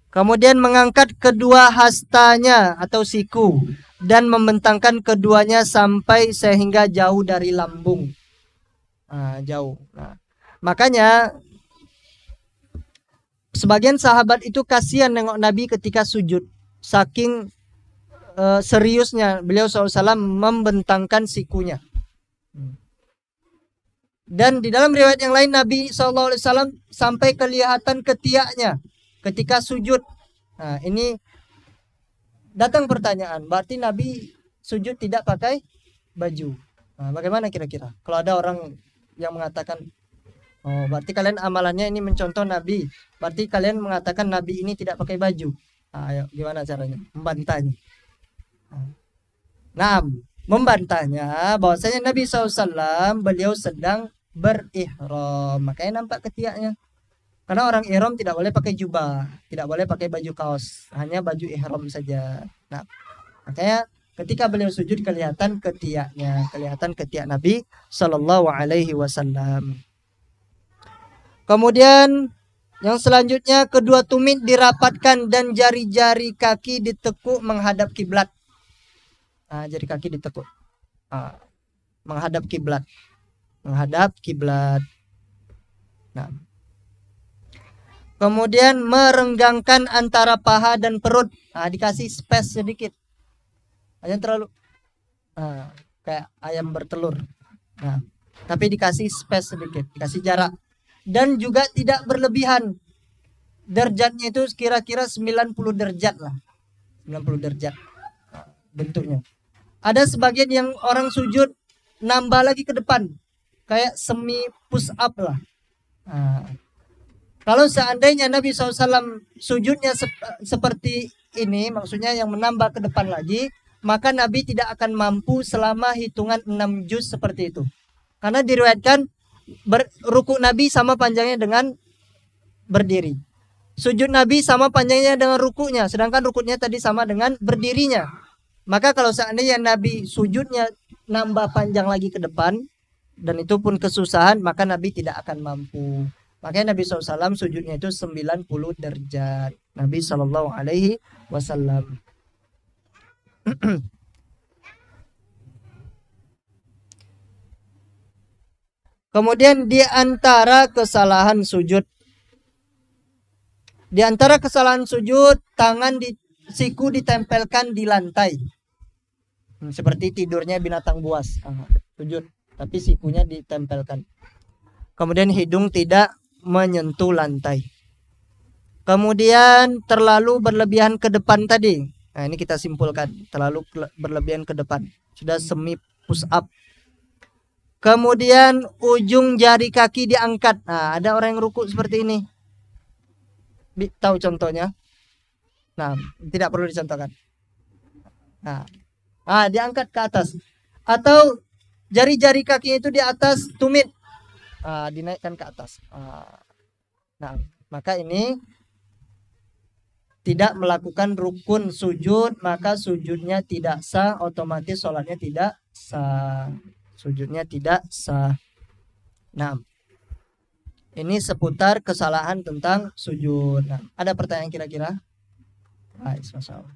[SPEAKER 1] Kemudian mengangkat kedua hastanya atau siku dan membentangkan keduanya sampai sehingga jauh dari lambung. Jauh. Nah, makanya sebagian sahabat itu kasihan nengok Nabi ketika sujud. Saking seriusnya beliau SAW membentangkan sikunya. Dan di dalam riwayat yang lain Nabi SAW sampai kelihatan ketiaknya ketika sujud. Nah, ini datang pertanyaan, berarti Nabi sujud tidak pakai baju. Nah, bagaimana kira-kira? Kalau ada orang yang mengatakan, oh berarti kalian amalannya ini mencontoh Nabi, berarti kalian mengatakan Nabi ini tidak pakai baju. Nah, ayo, gimana caranya? Membantahnya. Nah, membantahnya bahwasanya Nabi SAW beliau sedang berihram, makanya nampak ketiaknya. Karena orang ihram tidak boleh pakai jubah, tidak boleh pakai baju kaos, hanya baju ihram saja. Nah, makanya ketika beliau sujud kelihatan ketiaknya, kelihatan ketiak Nabi Shallallahu Alaihi Wasallam. Kemudian yang selanjutnya kedua tumit dirapatkan dan jari-jari kaki ditekuk menghadap kiblat. Jari kaki ditekuk menghadap kiblat, menghadap kiblat. Nah. Kemudian merenggangkan antara paha dan perut. Dikasih space sedikit. Jangan terlalu kayak ayam bertelur. Nah, tapi dikasih space sedikit, dikasih jarak. Dan juga tidak berlebihan. Derajatnya itu kira-kira 90 derajat lah. 90 derajat bentuknya. Ada sebagian yang orang sujud nambah lagi ke depan. Kayak semi push up lah. Kalau seandainya Nabi SAW sujudnya seperti ini, maksudnya yang menambah ke depan lagi, maka Nabi tidak akan mampu selama hitungan 6 juz seperti itu. Karena diriwayatkan rukuk Nabi sama panjangnya dengan berdiri. Sujud Nabi sama panjangnya dengan rukuknya, sedangkan rukuknya tadi sama dengan berdirinya. Maka kalau seandainya Nabi sujudnya nambah panjang lagi ke depan, dan itu pun kesusahan, maka Nabi tidak akan mampu. Makanya Nabi SAW sujudnya itu 90 derajat. Nabi SAW. Kemudian di antara kesalahan sujud. Di antara kesalahan sujud, tangan di siku ditempelkan di lantai. Seperti tidurnya binatang buas. Sujud, tapi sikunya ditempelkan. Kemudian hidung tidak menyentuh lantai. Kemudian terlalu berlebihan ke depan tadi. Nah, ini kita simpulkan, terlalu berlebihan ke depan. Sudah semi push up. Kemudian ujung jari kaki diangkat. Nah, ada orang yang rukuk seperti ini. Tahu contohnya? Nah, tidak perlu dicontohkan. Nah, diangkat ke atas. Atau jari-jari kakinya itu di atas tumit. Dinaikkan ke atas. Nah, maka ini tidak melakukan rukun sujud, maka sujudnya tidak sah, otomatis sholatnya tidak sah. Sujudnya tidak sah. Nah, ini seputar kesalahan tentang sujud. Nah, ada pertanyaan kira-kira? Masalah.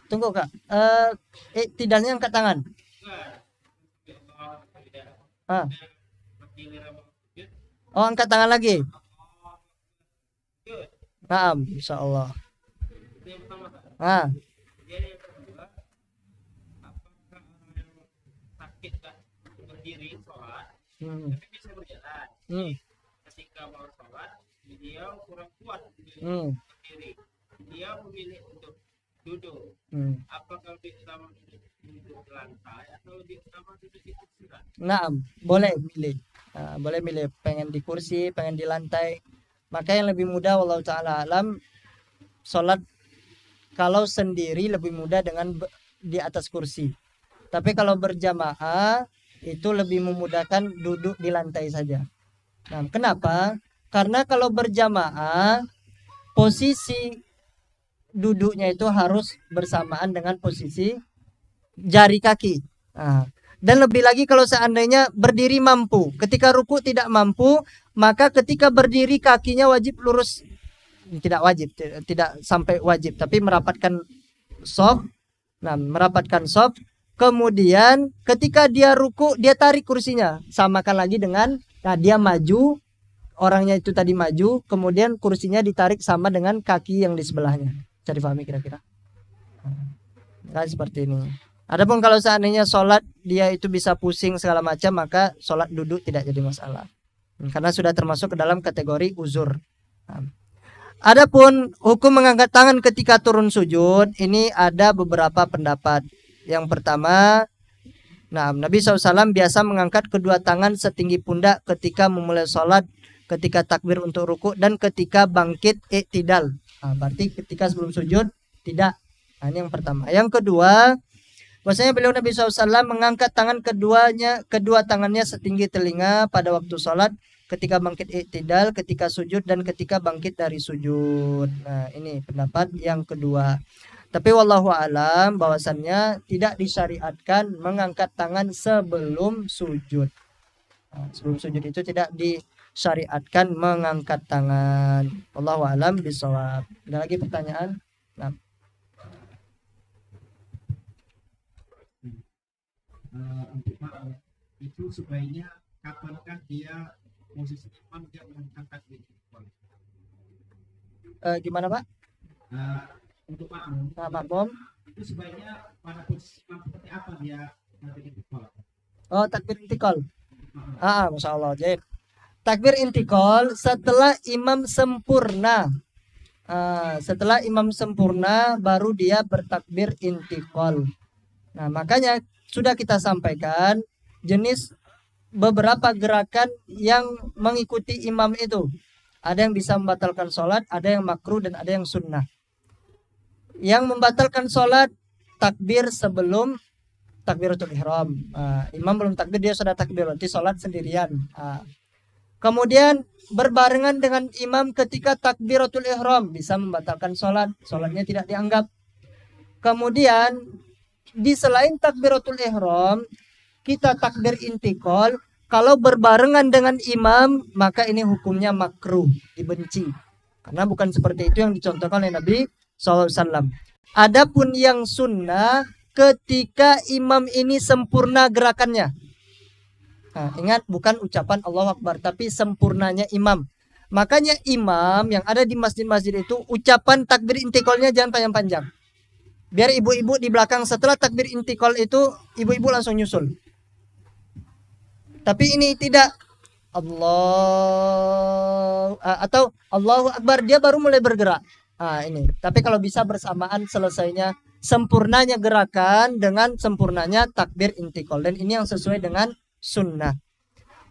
[SPEAKER 1] Tunggu Kak, tidaknya angkat tangan. Oh, angkat tangan lagi. Naam, insyaallah.
[SPEAKER 2] Ketika mau sholat, beliau kurang kuat berdiri. Dia memilih untuk duduk. Apakah lebih utama duduk di lantai atau lebih utama duduk di kursi?
[SPEAKER 1] Nah, boleh milih. Boleh milih, pengen di kursi, pengen di lantai. Maka yang lebih mudah wallahu taala alam, sholat kalau sendiri lebih mudah dengan di atas kursi. Tapi kalau berjamaah itu lebih memudahkan duduk di lantai saja. Nah, kenapa? Karena kalau berjamaah posisi duduknya itu harus bersamaan dengan posisi jari kaki. Nah, dan lebih lagi kalau seandainya berdiri mampu, ketika ruku tidak mampu, maka ketika berdiri kakinya wajib lurus, tidak wajib, tidak sampai wajib, tapi merapatkan soft. Nah, merapatkan soft. Kemudian ketika dia ruku, dia tarik kursinya, samakan lagi dengan, nah dia maju, orangnya itu tadi maju, kemudian kursinya ditarik sama dengan kaki yang di sebelahnya. Bisa difahami kira-kira? Nah, seperti ini. Adapun kalau seandainya sholat dia itu bisa pusing segala macam, maka sholat duduk tidak jadi masalah, karena sudah termasuk ke dalam kategori uzur. Adapun hukum mengangkat tangan ketika turun sujud, ini ada beberapa pendapat. Yang pertama, nah, Nabi SAW biasa mengangkat kedua tangan setinggi pundak ketika memulai sholat, ketika takbir untuk ruku, dan ketika bangkit i'tidal. Nah, berarti ketika sebelum sujud tidak. Nah, ini yang pertama. Yang kedua, bahwasanya beliau Nabi SAW mengangkat tangan kedua tangannya setinggi telinga pada waktu sholat, ketika bangkit i'tidal, ketika sujud, dan ketika bangkit dari sujud. Nah, ini pendapat yang kedua. Tapi wallahu alam bahwasannya tidak disyariatkan mengangkat tangan sebelum sujud. Nah, sebelum sujud itu tidak disyariatkan mengangkat tangan. Wallahu alam bishawab. Ada lagi pertanyaan? Nah.
[SPEAKER 2] Untuk makmum itu sebaiknya kapankah dia posisi imam dia mengangkat takbir?
[SPEAKER 1] Gimana Pak?
[SPEAKER 2] Untuk makmum,
[SPEAKER 1] nah, makmum
[SPEAKER 2] itu sebaiknya pada posisi imam seperti apa dia takbir intikal?
[SPEAKER 1] Oh, takbir intikal. Masya Allah. Jadi takbir intikal setelah imam sempurna. Setelah imam sempurna baru dia bertakbir intikal. Nah, makanya sudah kita sampaikan jenis beberapa gerakan yang mengikuti imam itu. Ada yang bisa membatalkan sholat, ada yang makruh, dan ada yang sunnah. Yang membatalkan sholat, takbir sebelum takbiratul ihram. Imam belum takbir, dia sudah takbir, berarti sholat sendirian. Kemudian berbarengan dengan imam ketika takbiratul ihram, bisa membatalkan sholat, sholatnya tidak dianggap. Kemudian di selain takbiratul ihram, kita takbir intikal, kalau berbarengan dengan imam, maka ini hukumnya makruh, dibenci. Karena bukan seperti itu yang dicontohkan oleh Nabi SAW. Adapun yang sunnah, ketika imam ini sempurna gerakannya. Nah, ingat, bukan ucapan Allahu Akbar, tapi sempurnanya imam. Makanya imam yang ada di masjid-masjid itu, ucapan takbir intikalnya jangan panjang-panjang. Biar ibu-ibu di belakang setelah takbir intikal itu, ibu-ibu langsung nyusul. Tapi ini tidak, Allah atau Allahu Akbar, dia baru mulai bergerak. Ini. Tapi kalau bisa bersamaan selesainya, sempurnanya gerakan dengan sempurnanya takbir intikal, dan ini yang sesuai dengan sunnah.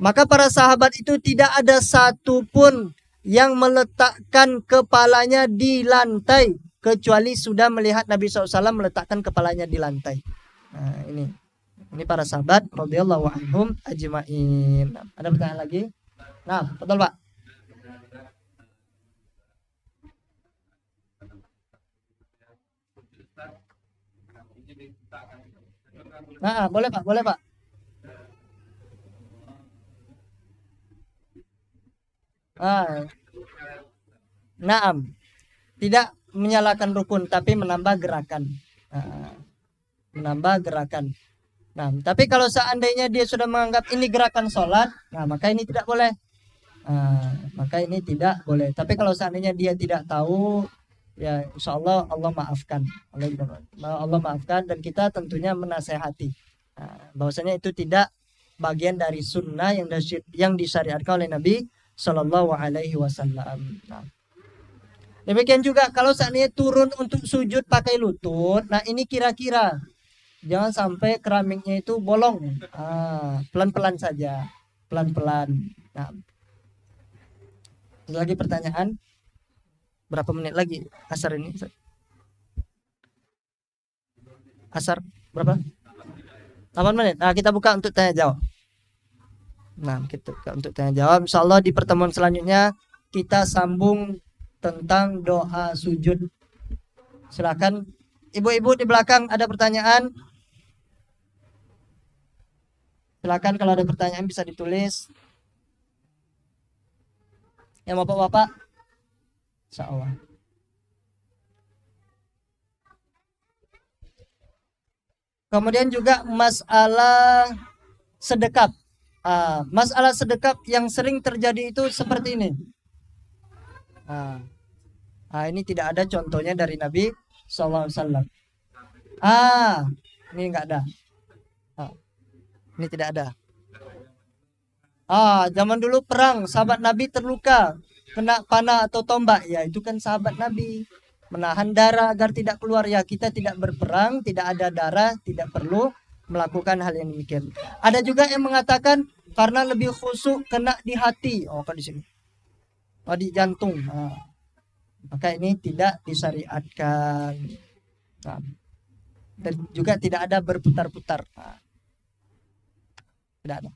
[SPEAKER 1] Maka para sahabat itu tidak ada satupun yang meletakkan kepalanya di lantai kecuali sudah melihat Nabi SAW meletakkan kepalanya di lantai. Nah, ini para sahabat radhiyallahu anhum ajma'in. Ada pertanyaan lagi? Nah, betul Pak. Nah, boleh Pak, boleh Pak. Naam. Tidak menyalakan rukun, tapi menambah gerakan. Menambah gerakan. Nah, tapi kalau seandainya dia sudah menganggap ini gerakan sholat, nah maka ini tidak boleh. Maka ini tidak boleh. Tapi kalau seandainya dia tidak tahu, ya insya Allah Allah maafkan. Allah maafkan, dan kita tentunya menasehati. Bahwasanya itu tidak bagian dari sunnah yang disyariatkan oleh Nabi Shallallahu Alaihi Wasallam. Demikian juga kalau seandainya turun untuk sujud pakai lutut, nah ini kira-kira jangan sampai keramiknya itu bolong. Pelan-pelan saja, pelan-pelan. Nah, ada lagi pertanyaan? Berapa menit lagi asar ini? Asar berapa? 8 menit. Nah, kita buka untuk tanya jawab. Nah, kita buka untuk tanya jawab. Insyaallah di pertemuan selanjutnya kita sambung tentang doa sujud. Silakan ibu-ibu di belakang, ada pertanyaan? Silakan kalau ada pertanyaan bisa ditulis. Yang bapak-bapak? Insyaallah. Kemudian juga masalah sedekap. Masalah sedekap yang sering terjadi itu seperti ini. Ini tidak ada contohnya dari Nabi SAW. Ini enggak ada. Ini tidak ada. Zaman dulu perang, sahabat Nabi terluka, kena panah atau tombak. Ya, itu kan sahabat Nabi. Menahan darah agar tidak keluar. Ya, kita tidak berperang, tidak ada darah, tidak perlu melakukan hal yang demikian. Ada juga yang mengatakan karena lebih khusyuk kena di hati. Kan di sini. Di jantung. Maka ini tidak disyariatkan. Dan juga tidak ada berputar-putar. Tidak ada.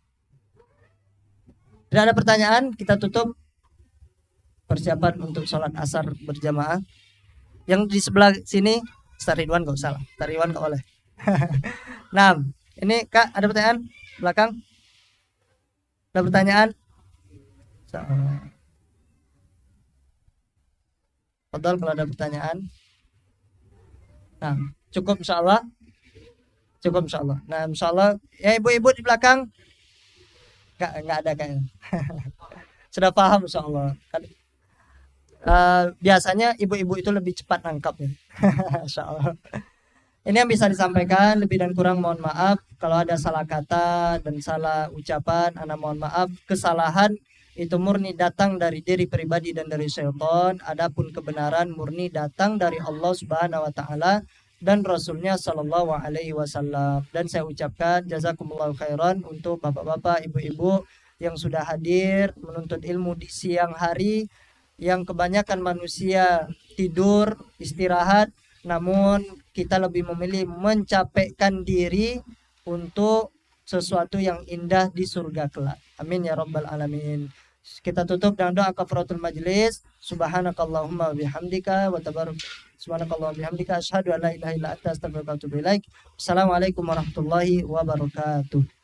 [SPEAKER 1] Tidak ada pertanyaan, kita tutup persiapan untuk sholat asar berjamaah. Yang di sebelah sini Ustaz Ridwan gak usah lah. Ustaz Ridwan gak boleh. Nah, ini Kak ada pertanyaan belakang? Ada pertanyaan? Padahal kalau ada pertanyaan. Nah, cukup insyaallah. Cukup insyaallah. Nah, insyaallah ya ibu-ibu di belakang nggak ada kayaknya. Sudah paham insyaallah. Biasanya ibu-ibu itu lebih cepat nangkapnya. Insyaallah. Ini yang bisa disampaikan, lebih dan kurang mohon maaf. Kalau ada salah kata dan salah ucapan, ana mohon maaf. Kesalahan itu murni datang dari diri pribadi dan dari syaitan. Adapun kebenaran murni datang dari Allah Subhanahu wa taala dan Rasulnya Shallallahu alaihi wasallam. Dan saya ucapkan jazakumullahu khairan untuk bapak-bapak, ibu-ibu yang sudah hadir menuntut ilmu di siang hari, yang kebanyakan manusia tidur, istirahat, namun kita lebih memilih mencapekkan diri untuk sesuatu yang indah di surga kelak. Amin ya rabbal alamin. Kita tutup dengan doa kafaratul majlis. Subhanakallahumma bihamdika wa tabarak. Subhanakallahumma bihamdika asyhadu an la ilaha illa anta astaghfiruka wa atubu ilaik. Assalamualaikum warahmatullahi wabarakatuh.